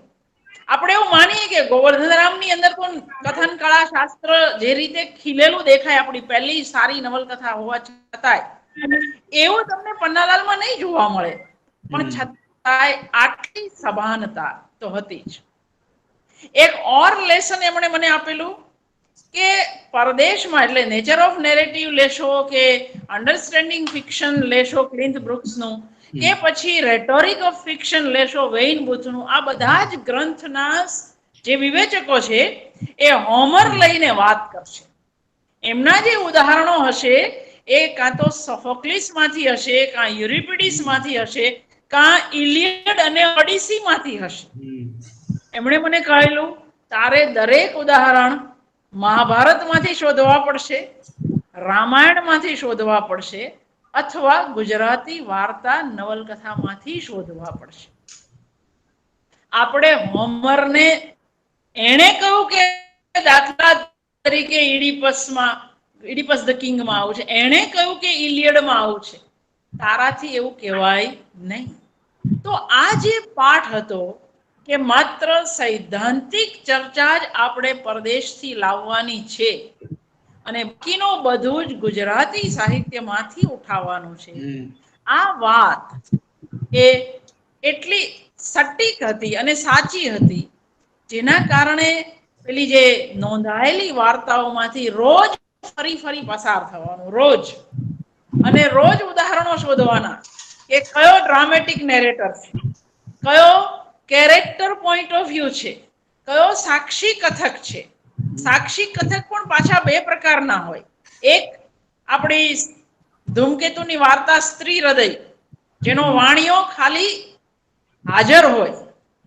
આપણે એવું માનીએ કે ગોવર્ધનરામની અંદર પણ કથન કળા શાસ્ત્ર જે રીતે ખીલેલું દેખાય, આપણી પહેલી સારી નવલકથા હોવા છતાંય એવું તમને પન્નાલાલમાં નહીં જોવા મળે, પણ છતાંય આટલી સભાનતા તો હતી જ. એક ઓર લેસન એમણે મને આપેલું કે પરદેશમાં, એટલે નેચર ઓફ નેરેટિવ લેશો કે અન્ડરસ્ટેન્ડિંગ ફિક્શન લેશો ક્લિન્ટ બ્રુક્સનું, કે પછી રેટોરિક ઓફ ફિક્શન લેશો વેઇન બુથનું, આ બધા જ ગ્રંથના જે વિવેચકો છે એ હોમર લઈને વાત કરશે. એમના જે ઉદાહરણો હશે એ કાં તો સોફોક્લિસ માંથી હશે, કાં યુરિપિડિસ માંથી હશે, કાં ઇલિયડ અને ઓડિસી માંથી હશે. એમણે મને કહેલું તારે દરેક ઉદાહરણ મહાભારતમાંથી શોધવા પડશે, રામાયણમાંથી શોધવા પડશે, અથવા ગુજરાતી વાર્તા નવલકથામાંથી શોધવા પડશે. આપણે હોમરને એણે કહ્યું કે દાખલા તરીકે ઇડિપસ ધ કિંગમાં આવું છે, એણે કહ્યું કે ઇલિયડમાં આવું છે, તારાથી એવું કહેવાય નહીં. તો આ જે પાઠ હતો કે માત્ર સૈદ્ધાંતિક ચર્ચા જ આપણે પરદેશથી લાવવાની છે અને બાકીનું બધું જ ગુજરાતી સાહિત્યમાંથી ઉઠાવવાનું છે, આ વાત એ એટલી સટીક હતી અને સાચી હતી, જેના કારણે પેલી જે નોંધાયેલી વાર્તાઓમાંથી રોજ ફરી ફરી પસાર થવાનું, રોજ અને રોજ ઉદાહરણો શોધવાના કે કયો ડ્રામેટિક નેરેટર છે, કયો કેરેક્ટર પોઈન્ટ ઓફ વ્યૂ છે, કયો સાક્ષી કથક છે. સાક્ષી કથક પણ પાછા 2 પ્રકારના હોય. એક આપણી ધૂમકેતુની વાર્તા સ્ત્રી હૃદય, જેનો વાણિયો ખાલી હાજર હોય,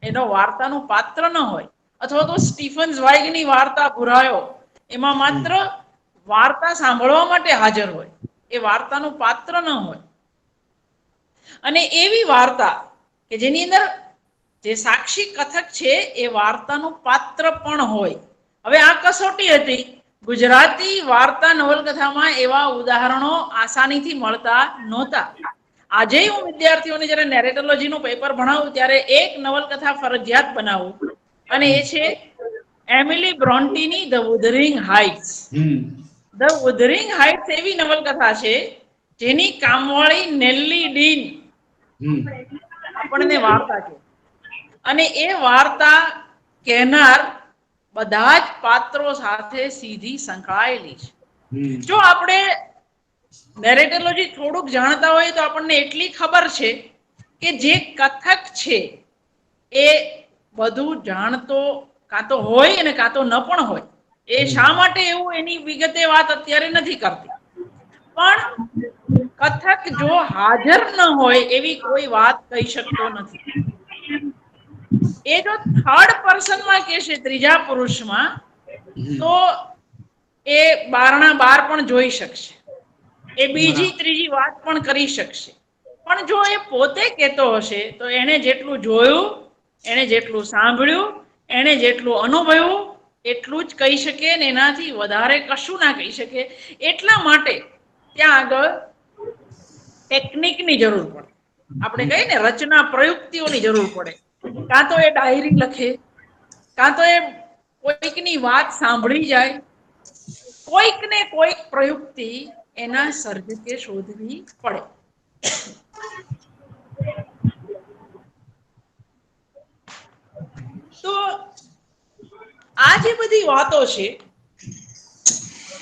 એનો વાર્તાનું પાત્ર ન હોય, અથવા તો સ્ટીફન ઝ્વાઇગની વાર્તા ભૂરાયો, એમાં માત્ર વાર્તા સાંભળવા માટે હાજર હોય, એ વાર્તાનું પાત્ર ન હોય. અને એવી વાર્તા કે જેની અંદર જે સાક્ષી કથક છે એ વાર્તાનું પાત્ર પણ હોય. હવે આ કસોટી હતી. ગુજરાતી વાર્તા નવલકથામાં એવા ઉદાહરણો આસાનીથી મળતા નહોતા. આજે હું વિદ્યાર્થીઓને જ્યારે નેરેટોલોજીનું પેપર ભણાવું ત્યારે એક નવલકથા ફરજિયાત બનાવું, અને એ છે એમિલી બ્રોન્ટીની the Wuthering Heights. The Wuthering Heights એવી નવલકથા છે જેની કામવાળી નેલ્લી ડીન આપણને વાર્તા છે, અને એ વાર્તા કહેનાર બધા જ પાત્રો સાથે સીધી સંકળાયેલી છે. જો આપણે નેરેટોલોજી થોડુંક જાણતા હોય તો આપણને એટલી ખબર છે કે જે કથક છે એ બધું જાણતો કાં તો હોય અને કાં તો ન પણ હોય. એ શા માટે એવું એની વિગતે વાત અત્યારે નથી કરતી, પણ કથક જો હાજર ન હોય એવી કોઈ વાત કહી શકતો નથી. એ જો થર્ડ પર્સનમાં કહેશે, ત્રીજા પુરુષમાં, તો એ બારણા બાર પણ જોઈ શકશે, એ બીજી ત્રીજી વાત પણ કરી શકશે. પણ જો એ પોતે કહેતો હશે તો એને જેટલું જોયું, એને જેટલું સાંભળ્યું, એને જેટલું અનુભવ્યું એટલું જ કહી શકે, ને એનાથી વધારે કશું ના કહી શકે. એટલા માટે ત્યાં આગળ ટેકનિકની જરૂર પડે. આપણે કહીએ ને રચના પ્રયુક્તિઓની જરૂર પડે. કાં તો એ ડાયરી લખે, કાં તો એ કોઈકની વાત સાંભળી જાય, કોઈક ને કોઈક પ્રયુક્તિ એના સર્જકે શોધવી પડે. તો આ જે બધી વાતો છે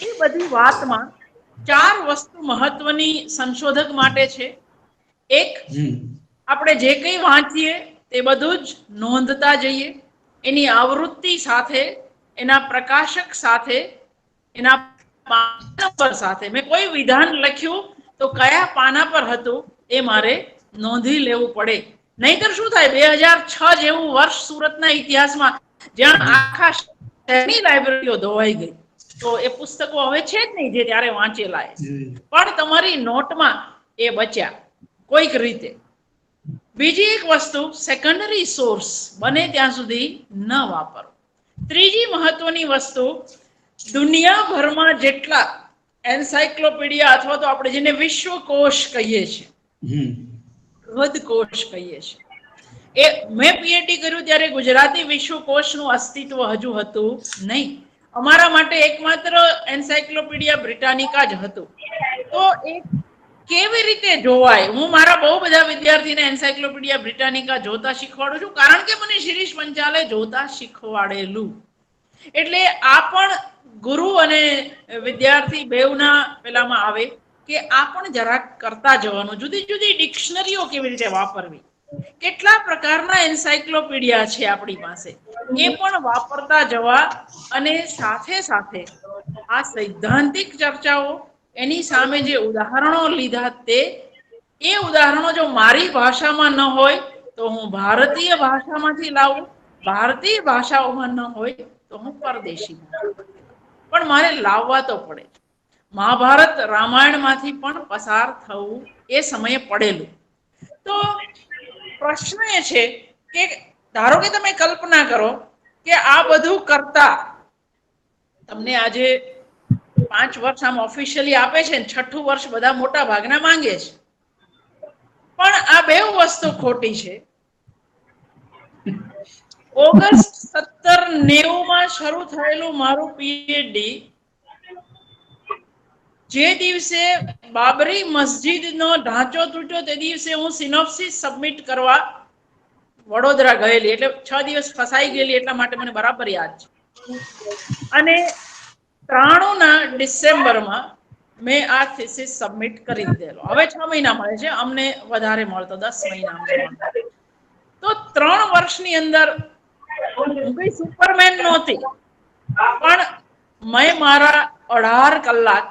એ બધી વાતમાં 4 વસ્તુ મહત્વની સંશોધક માટે છે. એક, આપણે જે કંઈ વાંચીએ તે બધું જ નોંધતા જઈએ, એની આવૃત્તિ સાથે, એના પ્રકાશક સાથે, એના પાના પર સાથે. મેં કોઈ વિધાન લખ્યું તો કયા પાના પર હતું એ મારે નોંધી લેવું પડે. નહીતર શું થાય, 2006 જેવું વર્ષ સુરતના ઇતિહાસમાં જ્યાં આખા શહેરની લાઇબ્રેરીઓ ધોવાઈ ગઈ, તો એ પુસ્તકો હવે છે જ નહીં જે ત્યારે વાંચેલા, પણ તમારી નોટમાં એ બચ્યા કોઈક રીતે. બીજી એક વસ્તુ, સેકન્ડરી સોર્સ બને ત્યાં સુધી ન વાપરો. ત્રીજી મહત્વની વસ્તુ, દુનિયાભરમાં જેટલા એન્સાઇક્લોપીડિયા અથવા તો આપણે જેને વિશ્વકોશ કહીએ છીએ, હૃદકોશ કહીએ છીએ, એ મેં પીએચડી કર્યું ત્યારે ગુજરાતી વિશ્વકોશનું અસ્તિત્વ હજુ હતું નહીં. અમારા માટે એકમાત્ર એન્સાઇક્લોપીડિયા બ્રિટાનિકા જ હતું. તો એ કેવી રીતે જોવાય? હું મારા બહુ બધા વિદ્યાર્થીને એન્સાઇક્લોપીડિયા બ્રિટાનિકા જોતા શીખવાડું છું, કારણ કે મને શિરીષ પંચાલે જોતા શીખવાડેલું. એટલે આ પણ ગુરુ અને વિદ્યાર્થી બેવના પેલામાં આવે કે આ પણ જરાક કરતા જવાનું. જુદી જુદી ડિક્શનરીઓ કેવી રીતે વાપરવી, કેટલા પ્રકારના એન્સાઇક્લોપીડિયા છે આપણી પાસે, એ પણ વાપરતા જવા. અને સાથે સાથે આ સૈદ્ધાંતિક ચર્ચાઓ, એની સામે જે ઉદાહરણો લીધા એ ઉદાહરણો જો મારી ભાષામાં ન હોય તો હું ભારતીય ભાષામાંથી લાવું, ભારતીય ભાષાઓમાં ન હોય તો હું પરદેશી પણ મારે લાવવા તો પડે. મહાભારત રામાયણમાંથી પણ પસાર થવું એ સમયે પડેલું. તો પ્રશ્ન એ છે કે ધારો કે તમે કલ્પના કરો કે આ બધું કરતા તમને આજે 5 વર્ષ આમ ઓફિશિયલી આપે છે ને 6ઠું વર્ષ બધા મોટા ભાગના માંગે છે, પણ આ બે વસ્તુ ખોટી છે. ઓગસ્ટ 1790 શરૂ થયેલું મારું પીએચડી, જે દિવસે બાબરી મસ્જિદનો ઢાંચો તૂટ્યો તે દિવસે હું સિનોપ્સિસ સબમિટ કરવા વડોદરા ગયેલી, એટલે 6 દિવસ ફસાઈ ગયેલી, એટલા માટે મને બરાબર યાદ છે. અને 93ના ડિસેમ્બરમાં મેં આ થીસિસ સબમિટ કરી દીધેલો. હવે 6 મહિના મળે છે, અમને વધારે મળતો 10 મહિના મળતો. તો 3 વર્ષની અંદર હું કઈ સુપરમેન નહોતી, પણ મેં મારા 18 કલાક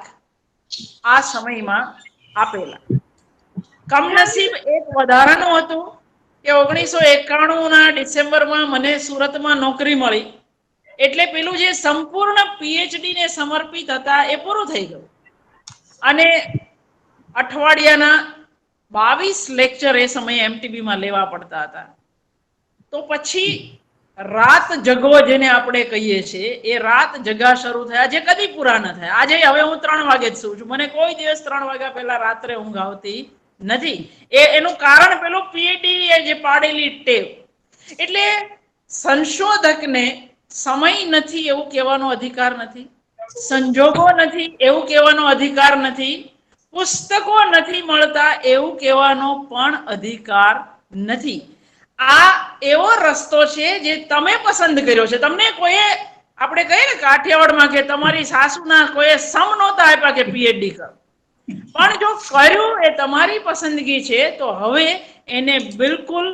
આ સમયમાં આપેલા. કમનસીબ એક વધારાનું હતું કે 1991ના ડિસેમ્બરમાં મને સુરતમાં નોકરી મળી, એટલે પેલું જે સંપૂર્ણ પીએચડી ને સમર્પિત હતા એ પૂરું થઈ ગયું. અને અઠવાડિયાના 22 લેક્ચર એ સમયે એમટીબીમાં લેવા પડતા હતા. તો તો પછી રાત જગવો જેને આપણે કહીએ છીએ, એ રાત જગા શરૂ થયા જે કદી પૂરા ન થયા. આજે હવે હું 3 વાગે જ સૂઉં છું, મને કોઈ દિવસ 3 વાગ્યા પહેલા રાત્રે ઊંઘ આવતી નથી. એનું કારણ પેલું પીએડી એ જે પાડેલી ટેવ. એટલે સંશોધકને સમય નથી એવું કહેવાનો અધિકાર નથી, સંજોગો નથી એવું કહેવાનો અધિકાર નથી, પુસ્તકો નથી મળતા એવું કહેવાનો પણ અધિકાર નથી. આ એવો રસ્તો છે જે તમે પસંદ કર્યો છે. તમને કોઈએ, આપણે કહીએ ને કાઠિયાવાડમાં કે તમારી સાસુના કોઈએ સમ નહોતા આપ્યા કે પીએચડી કરો, પણ જો કર્યું એ તમારી પસંદગી છે તો હવે એને બિલકુલ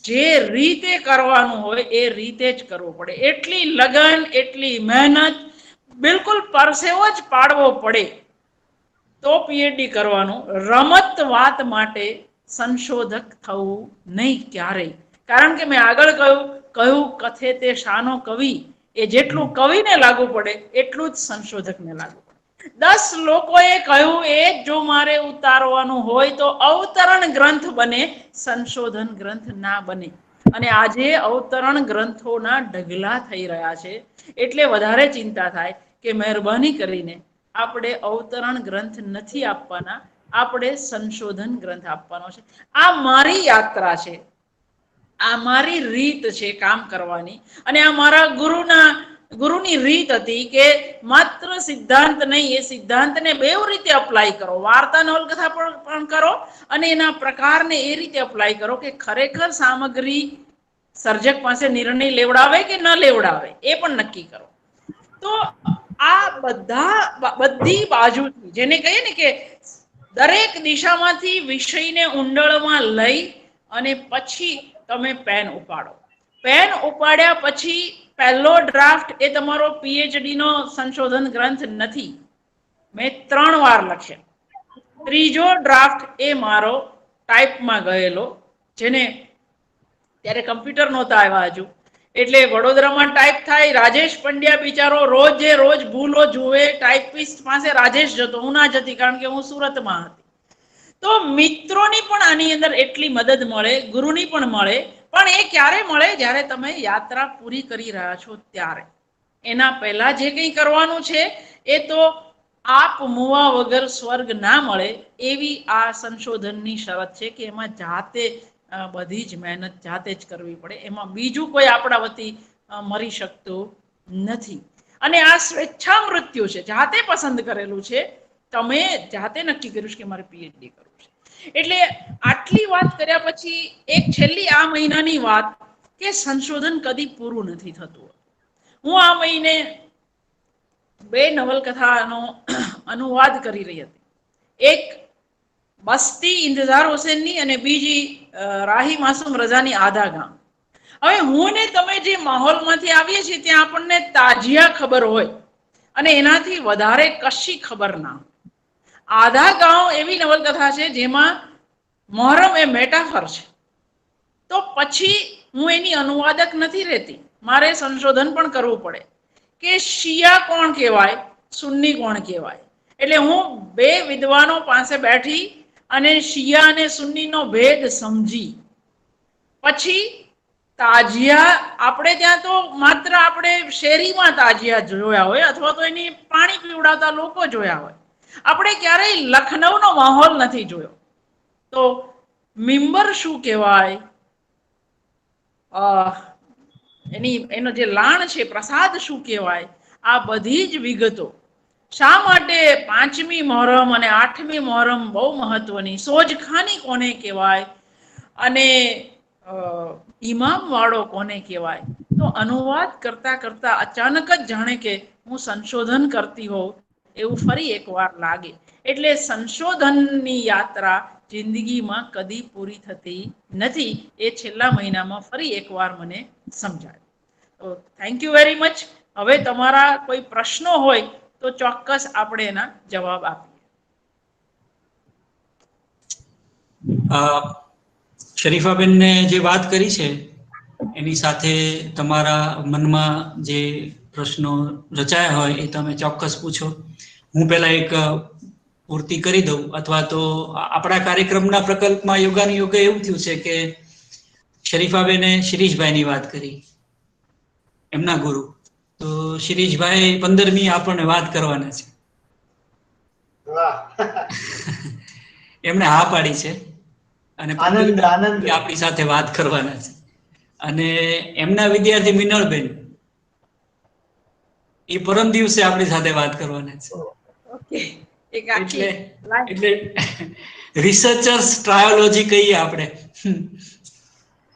જે રીતે કરવાનું હોય એ રીતે જ કરવું પડે. એટલી લગન, એટલી મહેનત, બિલકુલ પરસેવો જ પાડવો પડે તો પીએચડી કરવાનું. રમત વાત માટે સંશોધક થવું નહીં ક્યારેય. કારણ કે મેં આગળ કહ્યું કથે તે શાનો કવિ, એ જેટલું કવિને લાગુ પડે એટલું જ સંશોધકને લાગુ પડે. 10 લોકોએ કહ્યું એ જો મારે ઉતારવાનું હોય તો અવતરણ ગ્રંથ બને, સંશોધન ગ્રંથ ના બને. અને આજે અવતરણ ગ્રંથોના ઢગલા થઈ રહ્યા છે. એટલે વધારે ચિંતા થાય કે મહેરબાની કરીને આપણે અવતરણ ગ્રંથ નથી આપવાના, આપણે સંશોધન ગ્રંથ આપવાનો છે. આ મારી યાત્રા છે, આ મારી રીત છે કામ કરવાની. અને આ મારા ગુરુની રીત હતી કે માત્ર સિદ્ધાંત નહીં, એ સિદ્ધાંતને બેવ રીતે અપ્લાય કરો. વાર્તા નવલકથા પણ કરો અને એના પ્રકારને એ રીતે અપ્લાય કરો કે ખરેખર સામગ્રી સર્જક પાસે નિર્ણય લેવડાવે કે ન લેવડાવે એ પણ નક્કી કરો. તો આ બધી બાજુથી, જેને કહીએ ને કે દરેક દિશામાંથી વિષયને ઊંડળમાં લઈ અને પછી તમે પેન ઉપાડો. પેન ઉપાડ્યા પછી પહેલો ડ્રાફ્ટ એ તમારો પીએચડી નો સંશોધન ગ્રંથ નથી. મેં 3 વાર લખ્યા. ત્રીજો ડ્રાફ્ટ એ મારો ટાઈપમાં ગયેલો, જેને ત્યારે કમ્પ્યુટર નહોતા આવ્યા હજુ, એટલે વડોદરામાં ટાઈપ થાય. રાજેશ પંડ્યા બિચારો રોજ ભૂલો જુએ, ટાઈપિસ્ટ પાસે રાજેશ જતો, હું ના જતી કારણ કે હું સુરતમાં હતી. તો મિત્રોની પણ આની અંદર એટલી મદદ મળે, ગુરુની પણ મળે, પણ એ ક્યારે મળે? જ્યારે તમે યાત્રા પૂરી કરી રહ્યા છો ત્યારે. એના પહેલા જે કંઈ કરવાનું છે એ તો આપ મુવા વગર સ્વર્ગ ના મળે એવી આ સંશોધનની શરત છે કે એમાં જાતે બધી જ મહેનત જાતે જ કરવી પડે. એમાં બીજું કોઈ આપણા વતી મરી શકતું નથી. અને આ સ્વેચ્છા મૃત્યુ છે, જાતે પસંદ કરેલું છે. તમે જાતે નક્કી કર્યું છે કે મારે પીએચડી કરવું છે. એટલે આટલી વાત કર્યા પછી એક છેલ્લી આ મહિનાની વાત કે સંશોધન કદી પૂરું નથી થતું. હું આ મહિને 2 નવલકથાનો અનુવાદ કરી રહી હતી. એક બસ્તી ઇંતજાર હુસેનની અને બીજી રાહી માસૂમ રઝાની આધા ગામ. હવે હું ને તમે જે માહોલમાંથી આવીએ છીએ ત્યાં આપણને તાજિયા ખબર હોય અને એનાથી વધારે કશી ખબર ના હોય. આધા ગાંવ એવી નવલકથા છે જેમાં મોહરમ એ મેટાફર છે. તો પછી હું એની અનુવાદક નથી રહેતી, મારે સંશોધન પણ કરવું પડે કે શિયા કોણ કહેવાય, સુન્ની કોણ કહેવાય. એટલે હું 2 વિદ્વાનો પાસે બેઠી અને શિયા અને સુન્નીનો ભેદ સમજી પછી તાજિયા, આપણે ત્યાં તો માત્ર આપણે શેરીમાં તાજિયા જોયા હોય અથવા તો એની પાણી પીવડાવતા લોકો જોયા હોય, આપણે ક્યારેય લખનઉનો માહોલ નથી જોયો. તો મિંબર શું કહેવાય, એનો જે લાણ છે પ્રસાદ શું કહેવાય, આ બધી જ વિગતો. શા માટે 5મી મોહરમ અને 8મી મોહરમ બહુ મહત્વની, સોજખાની કોને કહેવાય અને ઇમામ વાળો કોને કહેવાય. તો અનુવાદ કરતા કરતા અચાનક જ જાણે કે હું સંશોધન કરતી હોઉં એવું ફરી એકવાર લાગે. એટલે સંશોધનની યાત્રા જિંદગીમાં કદી પૂરી થતી નથી, એ છેલ્લા મહિનામાં ફરી એકવાર મને સમજાય. તો થેન્ક યુ વેરી મચ. હવે તમારા કોઈ પ્રશ્નો હોય તો ચોક્કસ આપણે એના જવાબ આપીએ. શરીફાબેનને જે વાત કરી છે એની સાથે તમારા મનમાં જે પ્રશ્નો રચાયા હોય એ તમે ચોક્કસ પૂછો. હું પહેલા એક પૂર્તિ કરી દઉં, અથવા તો આપણા કાર્યક્રમના પ્રકલ્પમાં યોગાની યોગે એવું થયું છે કે શરીફાબેને શિરીષભાઈની વાત કરી, એમના ગુરુ. તો શિરીષભાઈ 15મી આપણને વાત કરવાના છે. વાહ, એમણે હા પાડી છે અને આનંદ આનંદ. આપણી સાથે વાત કરવાના છે. અને એમના વિદ્યાર્થી મિનળબેન એ પરમ દિવસે આપણી સાથે વાત કરવાના છે. ઓકે, એક આખી એટલે એટલે રિસર્ચર્સ ટ્રાયોલોજી કહીએ આપણે.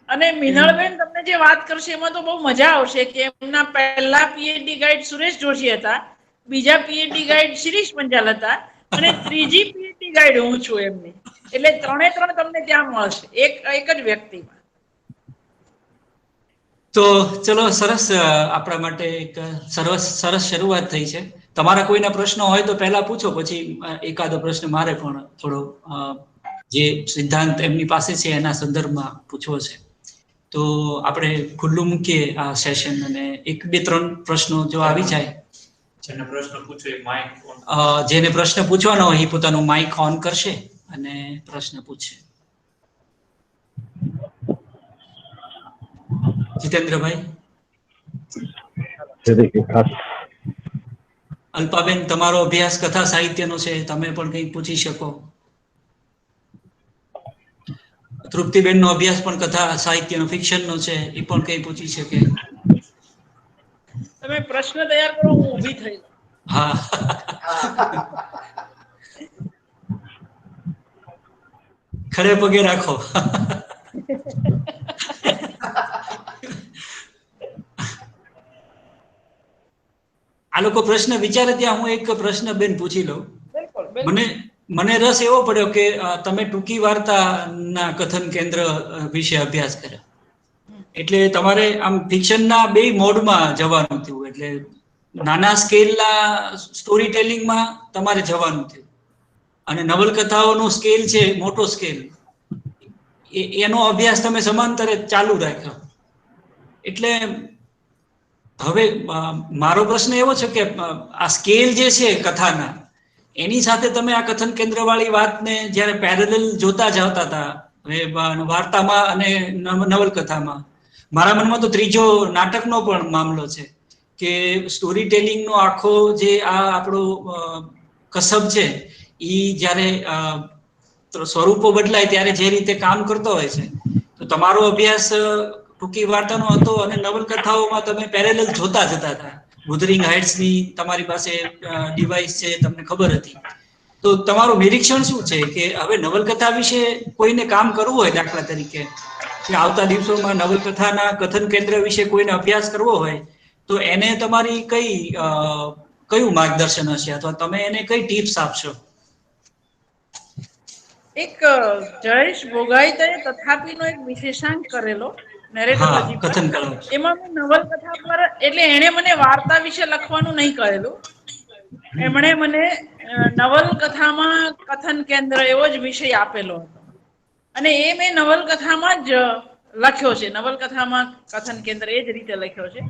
અને મિનળબેન તમને જે વાત કરશે એમાં તો બહુ મજા આવશે કે એમના પહેલા પીએચડી ગાઈડ સુરેશ જોશી હતા, બીજા પીએચડી ગાઈડ શિરીષ પંચાલ હતા અને ત્રીજી પીએચડી ગાઈડ હું છું એમની. એટલે 3 તમને ત્યાં મળશે એક જ વ્યક્તિમાં. તો ચલો, સરસ. આપણા માટે એક સરસ શરૂઆત થઈ છે. તમારા કોઈના પ્રશ્નો હોય તો પહેલા પૂછો, પછી એકાદો પ્રશ્ન મારે પણ થોડો જે સિદ્ધાંત એમની પાસે છે એના સંદર્ભમાં પૂછવો છે. તો આપણે ખુલ્લું મૂકીએ આ સેશન, અને 1, 2, 3 પ્રશ્નો જો આવી જાય. જેને પ્રશ્ન પૂછો એ માઇક ઓન. જેને પ્રશ્ન પૂછવાનો હોય એ પોતાનું માઇક ઓન કરશે અને પ્રશ્ન પૂછશે. જીતેન્દ્રભાઈ. અલ્પાબેન, તમારો અભ્યાસ કથા સાહિત્યનો છે, તમે પણ કંઈક પૂછી શકો. તૃપ્તિબેનનો અભ્યાસ પણ કથા સાહિત્યનો, ફિક્શનનો છે, એ પણ કંઈ પૂછી શકે. તમે પ્રશ્ન તૈયાર કરો, હું ઊભી થઈ. હા. ખડે પગે રાખો. આ લોકો પ્રશ્ન વિચારે ત્યાં હું એક પ્રશ્ન બેન પૂછી લઉં. બિલકુલ, બિલકુલ. મને રસ એવો પડ્યો કે તમે ટૂંકી વાર્તાના કથન કેન્દ્ર વિશે અભ્યાસ કર્યો, એટલે તમારે આમ ફિક્શનના 2 મોડમાં જવાનું થયું. એટલે નાના સ્કેલના સ્ટોરી ટેલિંગમાં તમારે જવાનું થયું, અને નવલકથાઓનો સ્કેલ છે મોટો સ્કેલ, એનો અભ્યાસ તમે સમાંતરે ચાલુ રાખ્યો. એટલે હવે મારો પ્રશ્ન એવો છે કે આ સ્કેલ જે છે કથાના, એની સાથે તમે આ કથન કેન્દ્ર વાળી વાતને જ્યારે પેરેલલ જોતા જતા હતા વાર્તામાં અને નવલકથામાં, મારા મનમાં તો ત્રીજો નાટકનો પણ મામલો છે કે સ્ટોરી ટેલિંગનો આખો જે આ આપણો કસબ છે, એ જ્યારે સ્વરૂપો બદલાય ત્યારે જે રીતે કામ કરતો હોય છે. તો તમારો અભ્યાસ ટૂંકી વાર્તાનો હતો અને નવલકથાઓમાં તમે પેરેલલ જોતા જતા હતા. wuthering heightsની તમારી પાસે ડિવાઇસ છે, તમને ખબર હતી. તો તમારું નિરીક્ષણ શું છે કે હવે નવલકથા વિશે કોઈને કામ કરવું હોય, દાખલા તરીકે કે આવતા દિવસોમાં નવલકથાના કથન કેન્દ્ર વિશે કોઈને અભ્યાસ કરવો હોય, તો એને તમારી કયું માર્ગદર્શન હશે, અથવા તમે એને કઈ ટિપ્સ આપશો? એક જયેશ ભોગાઈતાએ તથાપિનો એક વિશેષાંક કરેલો નેરેટોલોજી પર. કથન કરો. એમાં મેં નવલકથા પર, એટલે એણે મને વાર્તા વિશે લખવાનું નહીં કહેલું, એમણે મને નવલકથામાં કથન કેન્દ્ર એવો જ વિષય આપેલો હતો, અને એ મેં નવલકથામાં જ લખ્યો છે. નવલકથામાં કથન કેન્દ્ર એ જ રીતે લખ્યો છે,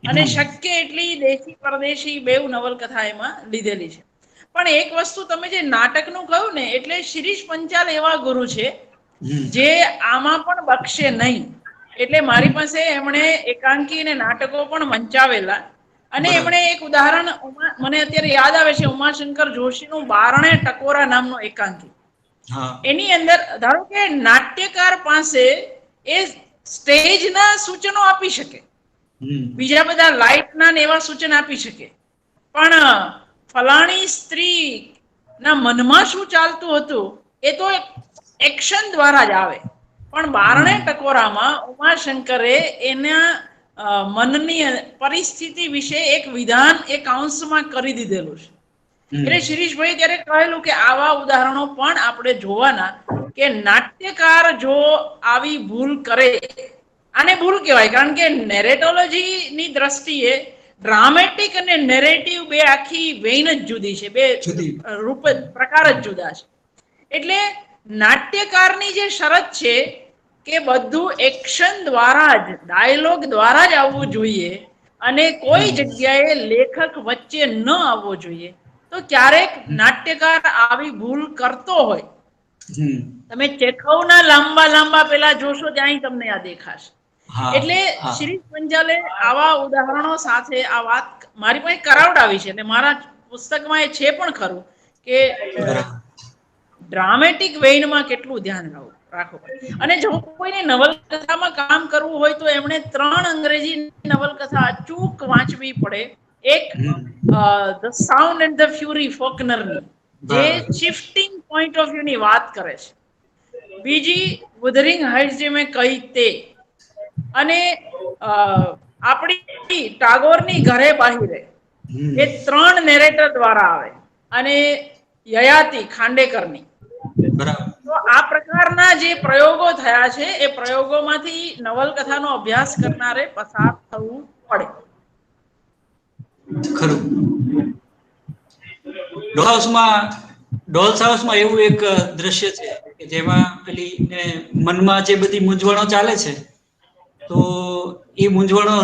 અને શક્ય એટલી દેશી પરદેશી 2 નવલકથા એમાં લીધેલી છે. પણ એક વસ્તુ તમે જે નાટકનું કહ્યું ને, એટલે શિરીષ પંચાલ એવા ગુરુ છે જે આમાં પણ બક્ષે નહીં. એટલે મારી પાસે એમણે એકાંકી અને નાટકો પણ મંચાવેલા, અને એમણે એક ઉદાહરણ મને અત્યારે યાદ આવે છે, ઉમાશંકર જોશીનું 12 ટકોરા નામનો એકાંકી. એની અંદર ધારો કે નાટ્યકાર પાસે એ સ્ટેજના સૂચનો આપી શકે, બીજા બધા લાઇટના ને એવા સૂચન આપી શકે, પણ ફલાણી સ્ત્રી ના મનમાં શું ચાલતું હતું એ તો એક્શન દ્વારા જ આવે. પણ 12 ટકોરામાં ઉમાશંકરે એના મનની પરિસ્થિતિ વિશે એક વિધાન એક અંશમાં કરી દીધેલું છે. એટલે શિરીષભાઈ ત્યારે કહેલું કે આવા ઉદાહરણો પણ આપણે જોવાના, કે નાટ્યકાર જો આવી ભૂલ કરે, આને ભૂલ કહેવાય, કારણ કે નેરેટોલોજી ની દ્રષ્ટિએ ડ્રામેટિક અને નેરેટિવ 2 આખી વેઇન જ જુદી છે, 2 રૂપ પ્રકાર જ જુદા છે. એટલે નાટ્યકારની જે શરત છે કે બધું એક્શન દ્વારા જ, ડાયલોગ દ્વારા જ આવવું જોઈએ, અને કોઈ જગ્યાએ લેખક વચ્ચે ન આવવો જોઈએ. તો ક્યારેક નાટ્યકાર આવી ભૂલ કરતો હોય તમે ચેખવના લાંબા લાંબા પેલા જોશો ત્યાં તમને આ દેખાશે. હા, એટલે હા. શિરીષ પંચાલે આવા ઉદાહરણો સાથે આ વાત મારી પાસે કરાવડાવી છે અને મારા પુસ્તકમાં એ છે પણ ખરું કે બરાબર. ડ્રામેટિક વેઇનમાં કેટલું ધ્યાન રાખવું પડે. અને જો કોઈને નવલકથામાં કામ કરવું હોય તો એમણે 3 અંગ્રેજી નવલકથા અચૂક વાંચવી પડે. એક the Sound and the Fury ફોકનરની, જે બરાબર. શિફ્ટિંગ પોઈન્ટ ઓફ વ્યૂ ની વાત કરે છે. બીજી wuthering heights જે મેં કહી તે, અને આપણી ટાગોરની ઘરે બાહિરે, એ 3 નેરેટર દ્વારા આવે, અને યયાતિ ખાંડેકરની. બરાબર. તો આ પ્રકારના જે પ્રયોગો થયા છે એ પ્રયોગોમાંથી નવલકથાનો અભ્યાસ કરનારે પસાર થવું પડે. ખરું. ડોલ્સ હાઉસમાં એવું એક દ્રશ્ય છે કે જેમાં પેલી ને મનમાં જે બધી મૂંઝવણો ચાલે છે, તો એ મૂંઝવણો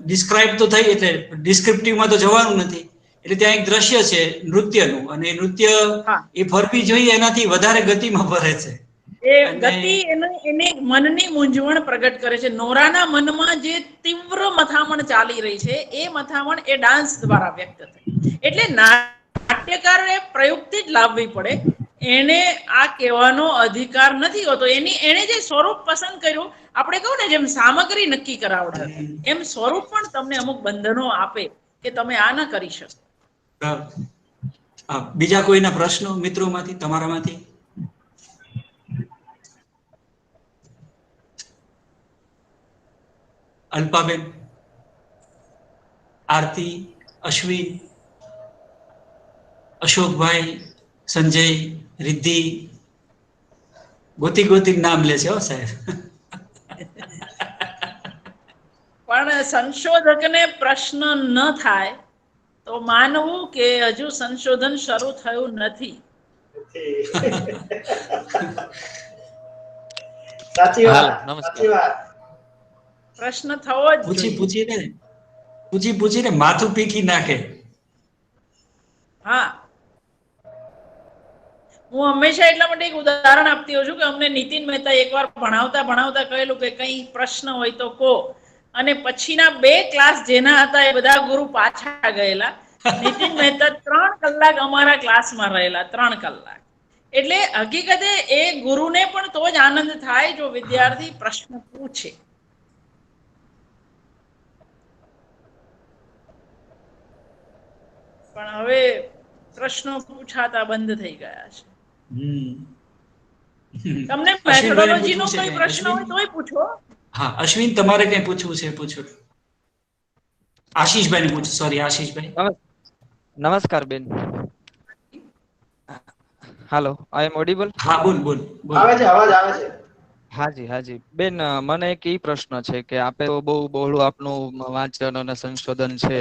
ડિસ્ક્રાઇબ તો થઈ, એટલે ડિસ્ક્રિપ્ટિવમાં તો જવાનું નથી, એટલે ત્યાં એક દ્રશ્ય છે નૃત્યનું, અને એ નૃત્ય એ ફરવી જોઈએ એનાથી વધારે ગતિમાં ફરે છે. એ ગતિ એની મનની મૂંઝવણ પ્રગટ કરે છે. નોરાના મનમાં જે તીવ્ર મથામણ ચાલી રહી છે એ મથામણ એ ડાન્સ દ્વારા વ્યક્ત થઈ. એટલે નાટ્યકારોએ પ્રયુક્તિ જ લાવવી પડે. એને આ કહેવાનો અધિકાર નથી હોતો. એને જે સ્વરૂપ પસંદ કર્યું, આપણે કહું ને જેમ સામગ્રી નક્કી કરાવડે, એમ સ્વરૂપ પણ તમને અમુક બંધનો આપે કે તમે આ ન કરી શકો. બીજા કોઈના પ્રશ્નો મિત્રોમાંથી, તમારામાંથી? અલ્પાબેન, આરતી, અશ્વિન, અશોકભાઈ, સંજય, રિદ્ધિ, ગોતી નામ લે છે હો સાહેબ. પણ સંશોધકને પ્રશ્ન ન થાય તો માનવું કે હજુ સંશોધન શરૂ થયું નથી. સાચી વાત, નમસ્કાર. સાચી વાત. પ્રશ્ન થવો જ પૂછીને માથું પીકી નાખે. હા, હું હંમેશા એટલા માટે એક ઉદાહરણ આપતી હોઉં છું કે અમને નીતિન મહેતા એકવાર ભણાવતા કહેલું કે કઈ પ્રશ્ન હોય તો કહો, અને પછીના 2 ક્લાસ જેના હતા એ બધા ગુરુ પાછા ગયેલા. નીતિન મહેતા 3 કલાક અમારા ક્લાસમાં રહેલા, 3 કલાક. એટલે હકીકતે એ ગુરુને પણ તો જ આનંદ થાય જો વિદ્યાર્થી પ્રશ્ન પૂછે. પણ હવે પ્રશ્નો પૂછાતા બંધ થઈ ગયા છે. તમને મેથોડોલોજીનો કોઈ પ્રશ્ન હોય તોય પૂછો. હા, અશ્વિન, તમારે કઈ પૂછવું છે પૂછો. આશીષભાઈ ને પૂછો. સોરી, આશીષભાઈ. નમસ્કાર બેન. હાલો, આઈ એમ ઓડિબલ? હા, બોલ. આવે છે, અવાજ આવે છે. હાજી બેન, મને એક ઈ પ્રશ્ન છે કે આપે તો બહુ બહોળું આપનું વાંચન અને સંશોધન છે,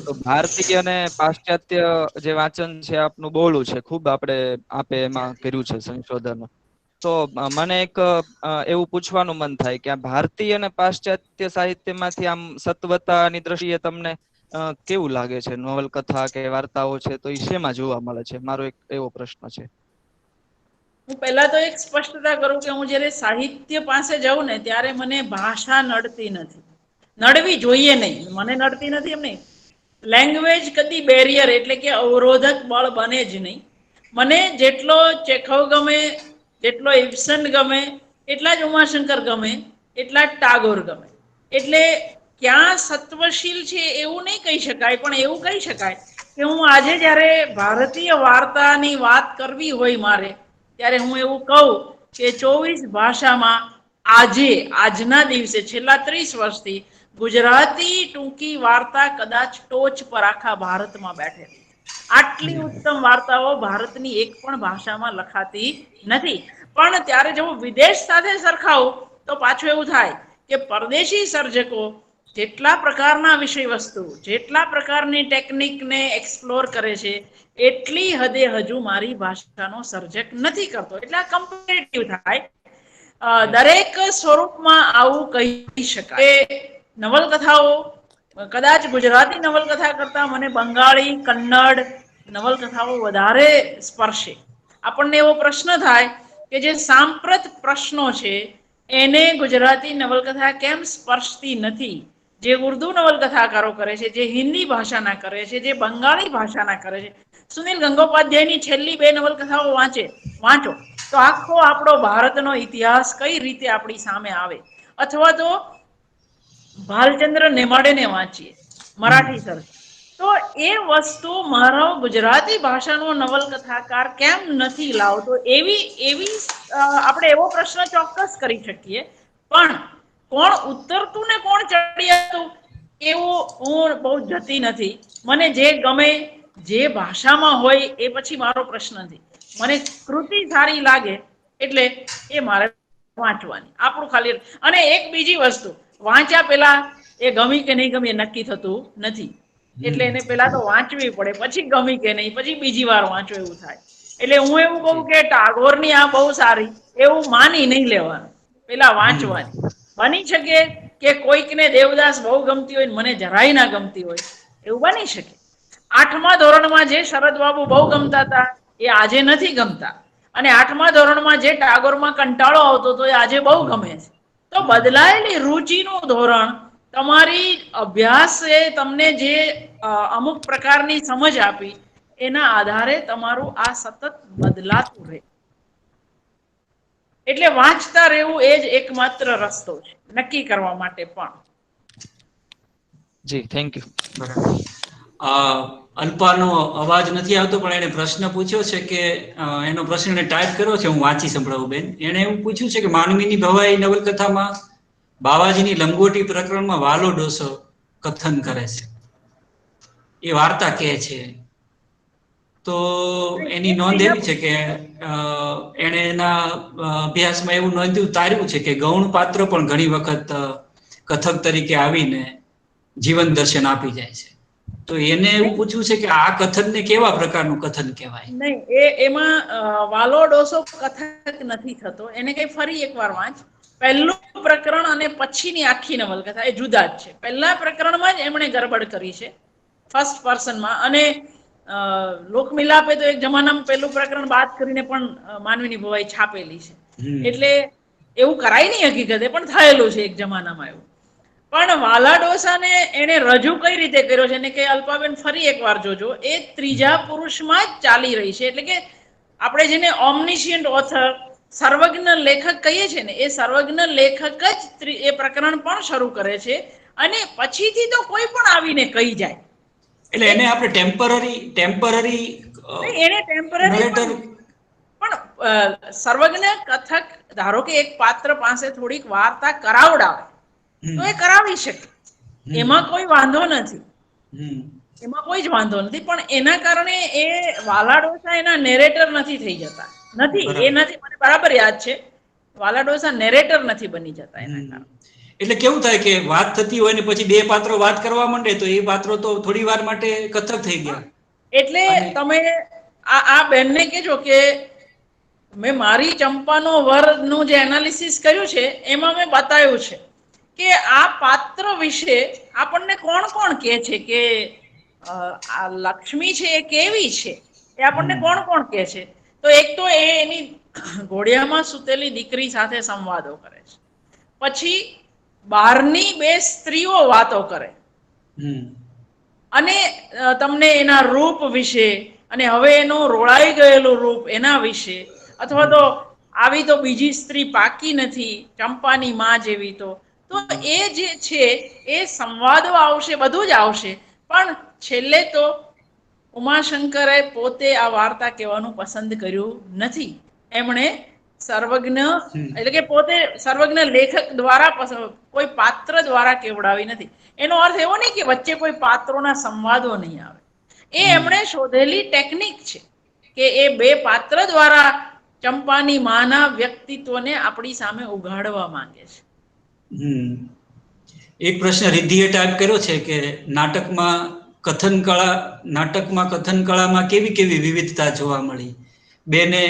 તો ભારતીય અને પાશ્ચાત્ય જે વાંચન છે આપનું બહોળું છે, ખૂબ આપે એમાં કર્યું છે સંશોધન. તો મને એક એવું પૂછવાનું મન થાય કે આ ભારતીય અને પાશ્ચાત્ય સાહિત્યમાંથી આમ સત્વતાની દ્રષ્ટિએ તમને કેવું લાગે છે? નવલકથા કે વાર્તાઓ છે તો એ શેમાં જોવા મળે છે? મારો એક એવો પ્રશ્ન છે. હું પહેલા તો એક સ્પષ્ટતા કરું કે હું જ્યારે સાહિત્ય પાસે જાઉં ને ત્યારે મને ભાષા નડતી નથી, નડવી જોઈએ નહીં. મને નડતી નથી એમ નહીં. લેંગ્વેજ કદી બેરિયર એટલે કે અવરોધક બળ બને જ નહીં. મને જેટલો ચેખવ ગમે, જેટલો ઇબ્સન ગમે, એટલા જ ઉમાશંકર ગમે, એટલા જ ટાગોર ગમે. એટલે ક્યાં સત્વશીલ છે એવું નહીં કહી શકાય, પણ એવું કહી શકાય કે હું આજે જ્યારે ભારતીય વાર્તાની વાત કરવી હોય મારે, ત્યારે હું એવું કહું કે 24 ભાષામાં આજના દિવસે છેલ્લા 30 વર્ષથી ગુજરાતી ટૂંકી વાર્તા કદાચ ટોચ પર આખા ભારતમાં બેઠેલી. આટલી ઉત્તમ વાર્તાઓ ભારતની એક પણ ભાષામાં લખાતી નથી. પણ ત્યારે જો હું વિદેશ સાથે સરખાવું તો પાછું એવું થાય કે પરદેશી સર્જકો જેટલા પ્રકારના વિષય વસ્તુ, જેટલા પ્રકારની ટેકનિકને એક્સપ્લોર કરે છે, એટલી હદે હજુ મારી ભાષાનો સર્જક નથી કરતો. એટલે આ કમ્પેરેટિવ થાય. દરેક સ્વરૂપમાં આવું કહી શકાય. નવલકથાઓ કદાચ ગુજરાતી નવલકથા કરતા મને બંગાળી, કન્નડ નવલકથાઓ વધારે સ્પર્શે. આપણને એવો પ્રશ્ન થાય કે જે સાંપ્રત પ્રશ્નો છે એને ગુજરાતી નવલકથા કેમ સ્પર્શતી નથી, જે ઉર્દુ નવલકથાકારો કરે છે, જે હિન્દી ભાષાના કરે છે, જે બંગાળી ભાષાના કરે છે. સુનિલ ગંગોપાધ્યાયની છેલ્લી 2 નવલકથાઓ વાંચો તો આખો આપણો ભારતનો ઇતિહાસ કઈ રીતે આપણી સામે આવે. અથવા તો ભાલચંદ્ર નેમાડેને વાંચીએ, મરાઠી સર, તો એ વસ્તુ મારો ગુજરાતી ભાષાનો નવલકથાકાર કેમ નથી લાવતો, એવી આપણે એવો પ્રશ્ન ચોક્કસ કરી શકીએ. પણ કોણ ઉતરતું ને કોણ ચડિયાતું એવું હું બહુ જતી નથી. મને જે ગમે, જે ભાષામાં હોય એ પછી મારો પ્રશ્ન નથી. મને કૃતિ સારી લાગે એટલે એ મારે વાંચવાની, આપણું ખાલી. અને એક બીજી વસ્તુ, વાંચ્યા પેલા એ ગમી કે નહીં ગમી નક્કી થતું નથી. એટલે એને પેલા તો વાંચવી પડે, પછી ગમી કે નહીં, પછી બીજી વાર વાંચો એવું થાય. એટલે હું એવું કહું કે ટાગોરની આ બહુ સારી એવું માની નહીં લેવાનું, પેલા વાંચવાની. બની શકે કે કોઈકને દેવદાસ બહુ ગમતી હોય, મને જરાય ના ગમતી હોય, એવું બની શકે. 8મા ધોરણમાં જે શરદબાબુ બહુ ગમતા હતા એ આજે નથી ગમતા, અને 8મા ધોરણમાં જે ટાગોરમાં કંટાળો આવતો હતો એ આજે બહુ ગમે છે. તો બદલાયેલી રુચિનું ધોરણ, તમારી અભ્યાસે તમને જે અમુક પ્રકારની સમજ આપી એના આધારે તમારું આ સતત બદલાતું રહે. એટલે વાંચતા રહેવું એ જ એકમાત્ર રસ્તો છે નક્કી કરવા માટે પણ. જી, થેન્ક યુ. બરાબર. અલ્પાનો અવાજ નથી આવતો, પણ એને પ્રશ્ન પૂછ્યો છે કે એનો પ્રશ્ન એને ટાઈપ કર્યો છે, હું વાંચી સંભળાવું બેન. એને એવું પૂછ્યું છે કે માનવીની ભવાઈ નવલકથામાં બાવાજીની લંગોટી પ્રકરણમાં વાલો ડોસો કથન કરે છે, એ વાર્તા કહે છે. તો એની નોંધ એવી છે કે એણે એના અભ્યાસમાં એવું નોંધ્યું તાર્યું છે કે ગૌણ પાત્ર પણ ઘણી વખત કથક તરીકે આવીને જીવન દર્શન આપી જાય છે. તો એને એવું પૂછ્યું છે કે આ કથનને કેવા પ્રકારનું કથન કહેવાય? નહીં, એમાં વાલો ડોસો કથક નથી થતો. એને કઈ ફરી એકવાર વાંચ. પહેલું પ્રકરણ અને પછીની આખી નવલકથા એ જુદા જ છે. પહેલા પ્રકરણમાં જ એમણે ગરબડ કરી છે ફર્સ્ટ પર્સનમાં, અને લોકમિલાપે તો એક જમાનામાં પહેલું પ્રકરણ બાદ કરીને પણ માનવીની ભવાઈ છાપેલી છે. એટલે એવું કરાય નહીં હકીકતે, પણ થયેલું છે એક જમાનામાં એવું. પણ વાલા ડોસાને એને રજૂ કઈ રીતે કર્યો છે, ને કે અલ્પાબેન ફરી એકવાર જોજો, એ ત્રીજા પુરુષમાં જ ચાલી રહી છે. એટલે કે આપણે જેને ઓમનિશિયન્ટ ઓથર, સર્વજ્ઞ લેખક કહીએ છીએ ને, એ સર્વજ્ઞ લેખક જ એ પ્રકરણ પણ શરૂ કરે છે, અને પછીથી તો કોઈ પણ આવીને કહી જાય. એટલે એને આપણે ટેમ્પરરી એને ટેમ્પરરી પણ સર્વજ્ઞ કથક, ધારો કે એક પાત્ર પાસે થોડીક વાર્તા કરાવડાવે તો એ કરાવી શકે, એમાં કોઈ વાંધો નથી, એમાં કોઈ જ વાંધો નથી. પણ એના કારણે એ વાલા ડોસા એના નેરેટર નથી થઈ જતા. નથી, એ નથી, મને બરાબર યાદ છે, વાલા ડોસા નેરેટર નથી બની જતા એના કારણે. એટલે કેવું થાય કે વાત થતી હોય ને પછી 2 પાત્રો વાત કરવા માંડે તો એ પાત્રો તો થોડી વાર માટે કથક થઈ ગયા. એટલે તમે આ બેનને કહેજો કે મેં મારી ચંપાનો વરનું જે એનાલિસિસ કર્યું છે એમાં મેં બતાવ્યું છે કે આ પાત્ર વિશે આપણને કોણ કોણ કહે છે કે આ લક્ષ્મી છે એ કેવી છે, એ આપણને કોણ કોણ કહે છે. તો એક તો એ એની ઘોડિયામાં સૂતેલી દીકરી સાથે સંવાદો કરે છે, પછી બહારની 2 સ્ત્રીઓ વાતો કરે, અને તમને એના રૂપ વિશે, અને હવે એનું રોળાઈ ગયેલું રૂપ એના વિશે, અથવા તો આવી તો બીજી સ્ત્રી પાકી નથી ચંપાની માં જેવી. તો એ જે છે એ સંવાદો આવશે, બધું જ આવશે, પણ છેલ્લે તો ઉમાશંકરે પોતે આ વાર્તા કહેવાનું પસંદ કર્યું નથી. એમણે સર્વજ્ઞ, એટલે કે પોતે સર્વજ્ઞ લેખક દ્વારા કોઈ પાત્ર દ્વારા કેવડાવી નથી. એનો અર્થ એવો નહીં કે વચ્ચે કોઈ પાત્રોના સંવાદો નહીં આવે. એ એમણે શોધેલી ટેકનિક છે કે એ 2 પાત્ર દ્વારા ચંપાની માના વ્યક્તિત્વને આપણી સામે ઉઘાડવા માંગે છે. એક પ્રશ્ન રિદ્ધિએ ટાઈપ કર્યો છે કે નાટકમાં કથન કળામાં કેવી કેવી વિવિધતા જોવા મળી. બેને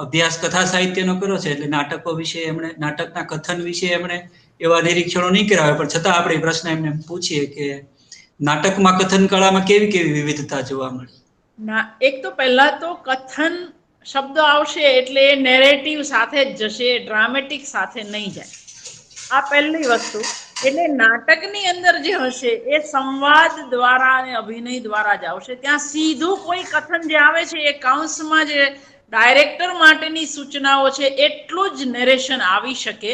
અભ્યાસ કથા સાહિત્યનો કર્યો છે, એટલે નાટકો વિશે એમણે, નાટકના કથન વિશે એમણે એવા નિરીક્ષણો નહીં કરાવે, પણ છતાં આપણે પ્રશ્ન એમને પૂછીએ કે નાટકમાં કથન કળામાં કેવી કેવી વિવિધતા જોવા મળી. એક તો પહેલા તો કથન શબ્દ આવશે એટલે એ નેરેટિવ સાથે જ જશે, ડ્રામેટિક સાથે નહીં જાય. આ પહેલી વસ્તુ. એટલે નાટકની અંદર જે હશે એ સંવાદ દ્વારા અને અભિનય દ્વારા જ આવશે. ત્યાં સીધું કોઈ કથન જે આવે છે એ કાઉન્સમાં જે ડાયરેક્ટર માટેની સૂચનાઓ છે એટલું જ નેરેશન આવી શકે,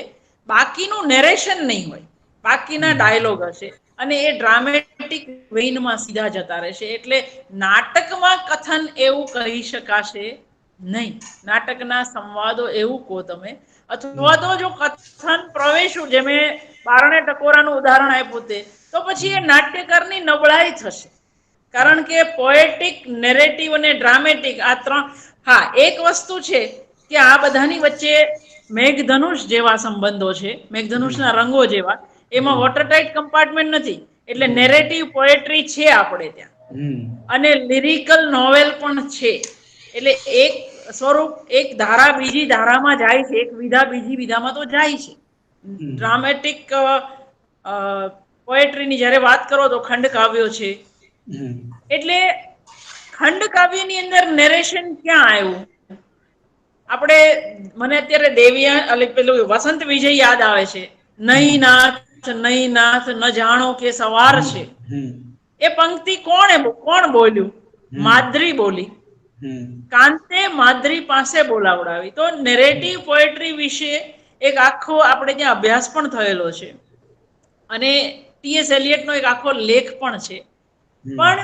બાકીનું નેરેશન નહીં હોય, બાકીના ડાયલોગ હશે અને એ ડ્રામેટિક વેઇનમાં સીધા જતા રહેશે. એટલે નાટકમાં કથન એવું કહી શકાશે નહીં. નાટકના સંવાદો એવું કહો તમે, અથવા તો જો કથન પ્રવેશું, જે મેં બારણે ટકોરાનું ઉદાહરણ આપ્યું તે, તો પછી એ નાટ્યકારની નબળાઈ થશે. કારણ કે પોએટિક, નેરેટિવ અને ડ્રામેટિક આ ત્રણ, હા એક વસ્તુ છે કે આ બધાની વચ્ચે મેઘધનુષ જેવા સંબંધો છે, મેઘધનુષના રંગો જેવા. એમાં વોટરટાઇટ કમ્પાર્ટમેન્ટ નથી, એટલે નેરેટિવ પોએટ્રી છે આપણે ત્યાં, અને લિરિકલ નોવેલ પણ છે. એટલે એક સ્વરૂપ, એક ધારા બીજી ધારામાં જાય છે, એક વિધા બીજી વિધામાં તો જાય છે. ડ્રામેટિક પોએટ્રીની જ્યારે વાત કરો તો ખંડ કાવ્યો છે. એટલે ખંડ કાવ્યની અંદર નેરેશન ક્યાં આવ્યું? આપણે, મને અત્યારે દેવિયા પેલું વસંત વિજય યાદ આવે છે. નહીં નાથ ન જાણો કે સવાર છે. એ પંક્તિ કોણ બોલ્યું? માદ્રી બોલી. કાંતે માદ્રી પાસે બોલાવડાવી. તો નેરેટિવ પોએટ્રી વિશે એક આખો આપણે ત્યાં અભ્યાસ પણ થયેલો છે, અને ટી.એસ. એલિયટનો એક આખો લેખ પણ છે. પણ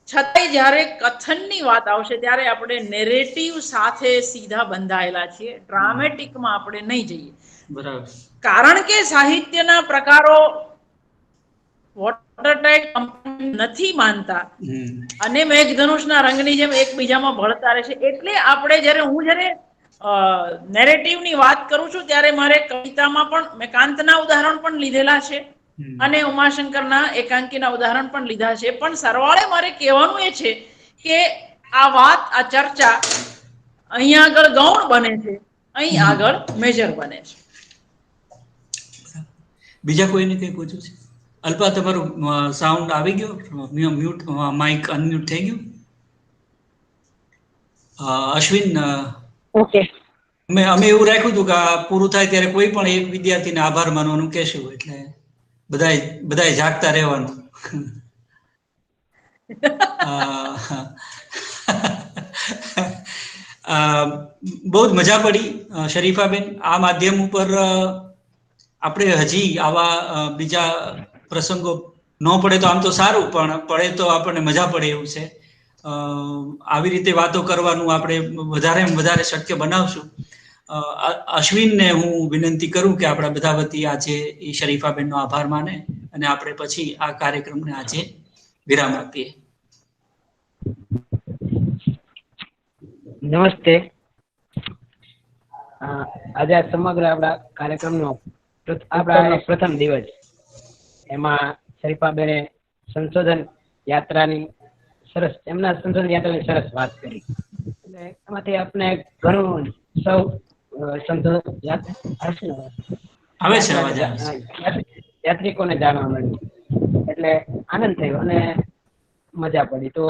છતાંય જ્યારે કથનની વાત આવશે ત્યારે આપણે નેરેટિવ સાથે સીધા બંધાયેલા છીએ, ડ્રામેટિકમાં આપણે નહીં જઈએ. બરાબર. કારણ કે સાહિત્યના પ્રકારો વોટરટાઇટ નથી માનતા અને મેઘધનુષના રંગની જેમ એકબીજામાં ભળતા રહે છે. એટલે આપણે જ્યારે નેરેટિવની વાત કરું છું ત્યારે મારે કવિતામાં પણ મેં કાંતના ઉદાહરણ પણ લીધેલા છે અને ઉમાશંકરના એકાંકીના ઉદાહરણ પણ લીધા છે. પણ સરવાળે મારે કહેવાનું એ છે કે આ વાત, આ ચર્ચા અહીંયા આગળ ગૌણ બને છે, અહીં આગળ મેજર બને છે. બીજા કોઈને કંઈ પૂછવું છે? અલ્પા, તમારું સાઉન્ડ આવી ગયો? મ્યુટ, માઇક અનમ્યુટ થઈ ગયું? અશ્વિન, ઓકે, અમે એવું રાખ્યું હતું કે આ પૂરું થાય ત્યારે કોઈ પણ એક વિદ્યાર્થીને આભાર માનવાનું કહેશું, એટલે બધાય જાગતા રહેવાનું. બહુ જ મજા પડી શરીફાબેન. આ માધ્યમ ઉપર આપણે હજી આવા બીજા પ્રસંગો ન પડે તો આમ તો સારું, પણ પડે તો આપણને મજા પડે એવું છે. આવી રીતે વાતો કરવાનું આપણે વધારે શક્ય બનાવશું. અશ્વિનને હું વિનંતી કરું કે આપણા બધા વતી આજે એ શરીફાબેનનો આભાર માને અને આપણે પછી આ કાર્યક્રમને આજે વિરામ આપીએ. નમસ્તે. આજે આ સમગ્ર આપણા કાર્યક્રમનો પ્રથમ દિવસ, એમાં શરીફાબેને સંશોધન યાત્રાની સરસ વાત કરી. એટલે એમાંથી આપણે ઘણું સૌ સંશોધન યાત્રિકોને જાણવા મળ્યું, એટલે આનંદ થયો અને મજા પડી. તો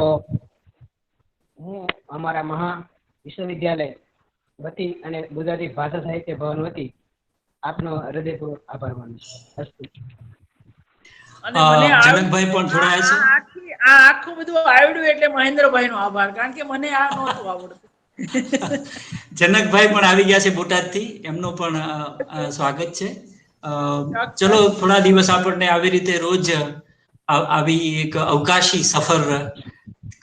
હું અમારા મહા વિશ્વવિદ્યાલય વતી અને ગુજરાતી ભાષા સાહિત્ય ભવન વતી આપનો હૃદયપૂર્વક આભાર માનું છું. અને મને જનકભાઈ પણ જોડાયા છે. આ આખું બધું આવડ્યું એટલે મહેન્દ્રભાઈનો આભાર, કારણ કે મને આ નહોતું આવડતું. જનકભાઈ પણ આવી ગયા છે બોટાદથી, એમનો પણ સ્વાગત છે. ચલો, થોડા દિવસ આપણને આવી રીતે રોજ આવી એક અવકાશી સફર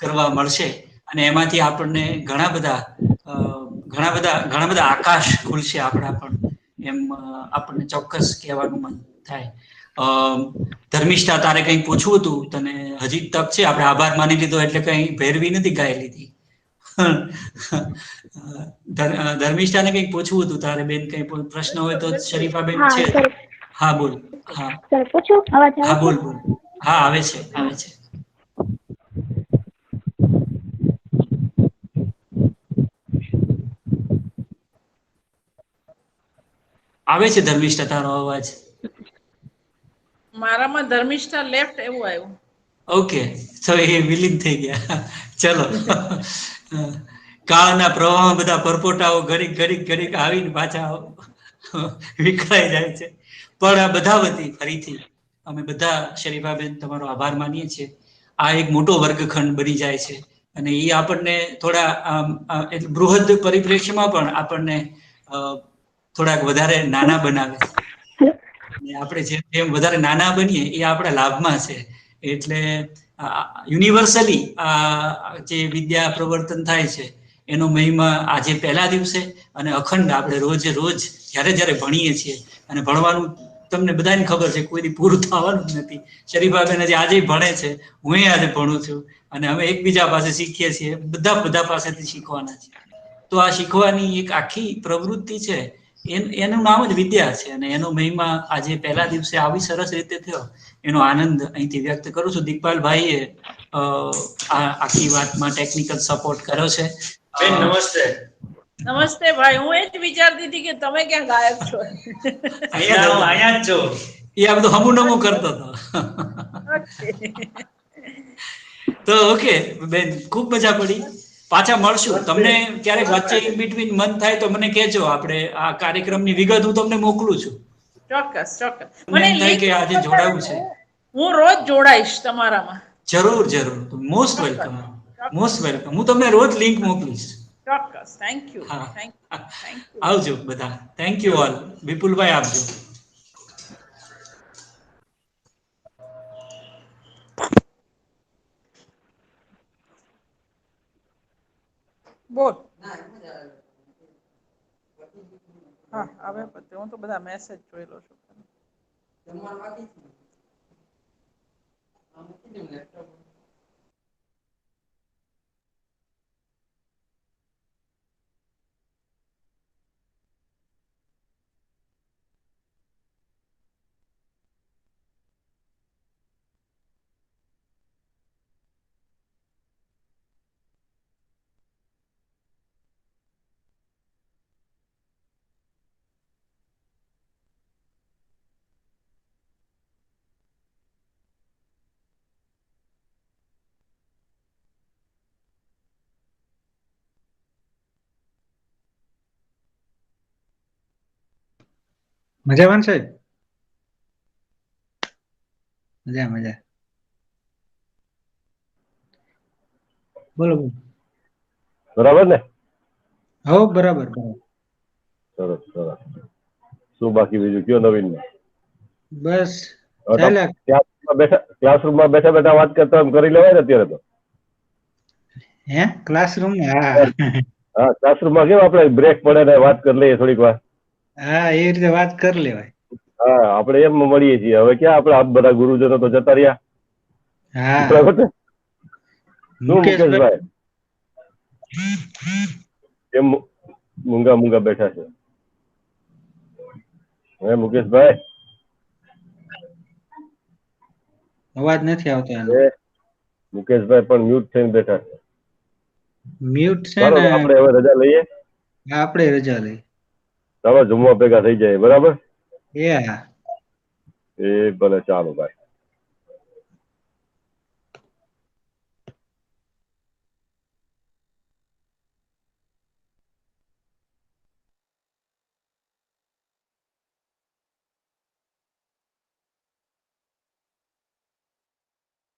કરવા મળશે અને એમાંથી આપણને ઘણા બધા આકાશ ખુલશે આપણા પણ, એમ આપણને ચોક્કસ કહેવાનું મન થાય. ધર્મિષ્ઠા, તારે કંઈક પૂછવું હતું? તને હજી તક છે. આપણે આભાર માની લીધો એટલે કઈ ભેરવી નથી ગાઈ લીધી. ધર્મિષ્ઠાને કંઈક પૂછવું હતું તારે બેન? કઈ પ્રશ્ન હોય તો શરીફાબેન છે. હા બોલ. હા પૂછું? હા બોલ. હા આવે છે. આવે છે ધર્મિષ્ઠા, તારો અવાજ. મારામાં ધર્મિષ્ઠા લેફ્ટ એવું આવ્યું. ઓકે, તો એ વિલીન થઈ ગયા. ચલો, કાળના પ્રવાહમાં બધા પરપોટાઓ ઘડીક ઘડીક ઘડીક આવીને પાછા વિખરાઈ જાય છે. પણ આ બધા વતી ફરીથી અમે બધા શરીફાબેન તમારો આભાર માનીએ છીએ. આ એક મોટો વર્ગખંડ બની જાય છે અને એ આપણને થોડા બૃહદ પરિપ્રેક્ષ્યમાં પણ આપણને થોડાક વધારે નાના બનાવે છે. આપણે જેમ વધારે નાના બનીએ એ આપણા લાભમાં છે. એટલે યુનિવર્સલી જે વિદ્યા પ્રવર્તન થાય છે એનો મહિમા આજે પહેલા દિવસે અને અખંડ આપણે રોજે રોજ જ્યારે ભણીએ છીએ. અને ભણવાનું તમને બધાને ખબર છે કોઈ પૂરું થવાનું જ નથી. શરીફાબેન આજે ભણે છે, હું આજે ભણું છું અને અમે એકબીજા પાસે શીખીએ છીએ. બધા પાસેથી શીખવાના છે. તો આ શીખવાની એક આખી પ્રવૃત્તિ છે, એનું નામ જ વિદ્યા છે. અને એનો મહિમા આજે પહેલા દિવસે આવી સરસ રીતે થયો, એનો આનંદ અહીંથી વ્યક્ત કરું છું. દીપપાલભાઈએ આખી વાતમાં ટેકનિકલ સપોર્ટ કર્યો છે. બેન નમસ્તે. નમસ્તે ભાઈ, હું એ જ વિચારતી હતી કે તમે ક્યાં ગાયબ છો. અહીંયા જ છો. એ આ બધું હમું કરતો હતો. તો ઓકે બેન, ખૂબ મજા પડી. પાછા મળશું. તમને ક્યારેક વચ્ચે ઇન બિટવીન મન થાય તો મને કહેજો. આપણે આ કાર્યક્રમની વિગત હું તમને મોકલું છું. ચોક્કસ ચોક્કસ. મને એમ થાય કે આજે જોડાવું છે. હું રોજ જોડાઈશ તમારામાં. જરૂર. Most welcome. હું તમને રોજ લિંક મોકલીશ. ચોક્કસ. Thank you. આવજો બધા. Thank you all. વિપુલભાઈ આપજો. બોલ. હા, હવે હું તો બધા મેસેજ જોઈ લઉં છું. મજામાં સાહેબ? મજા. બોલો. બરાબર ને? હો, બરાબર. સરસ. શું બાકી બીજું કયો નવીન? બસ ક્લાસરૂમમાં બેઠા વાત કરતા કરી લેવાય ને અત્યારે તો. હે, ક્લાસરૂમ? હા, ક્લાસરૂમમાં કેમ આપણે બ્રેક પડે ને વાત કરી લઈએ થોડીક વાર. હા, એ રીતે વાત કરી લેવાય. હા, આપણે એમ મળીએ છીએ. હવે ક્યાં આપણે આ બધા ગુરુજનો તો જતા રહ્યા. હા, બરાબર છે. મુકેશભાઈ કેમ મૂંગા બેઠા છે? હે મુકેશભાઈ, અવાજ નથી આવતો એનો. મુકેશભાઈ પણ મ્યુટ થઈને બેઠા છે. મ્યુટ છે ચાલો ને. આપણે હવે રજા લઈએ. આપણે રજા લઈએ. ચાલો જમવા ભેગા થઈ જાય. બરાબર. એ ભલે. ચાલો ભાઈ.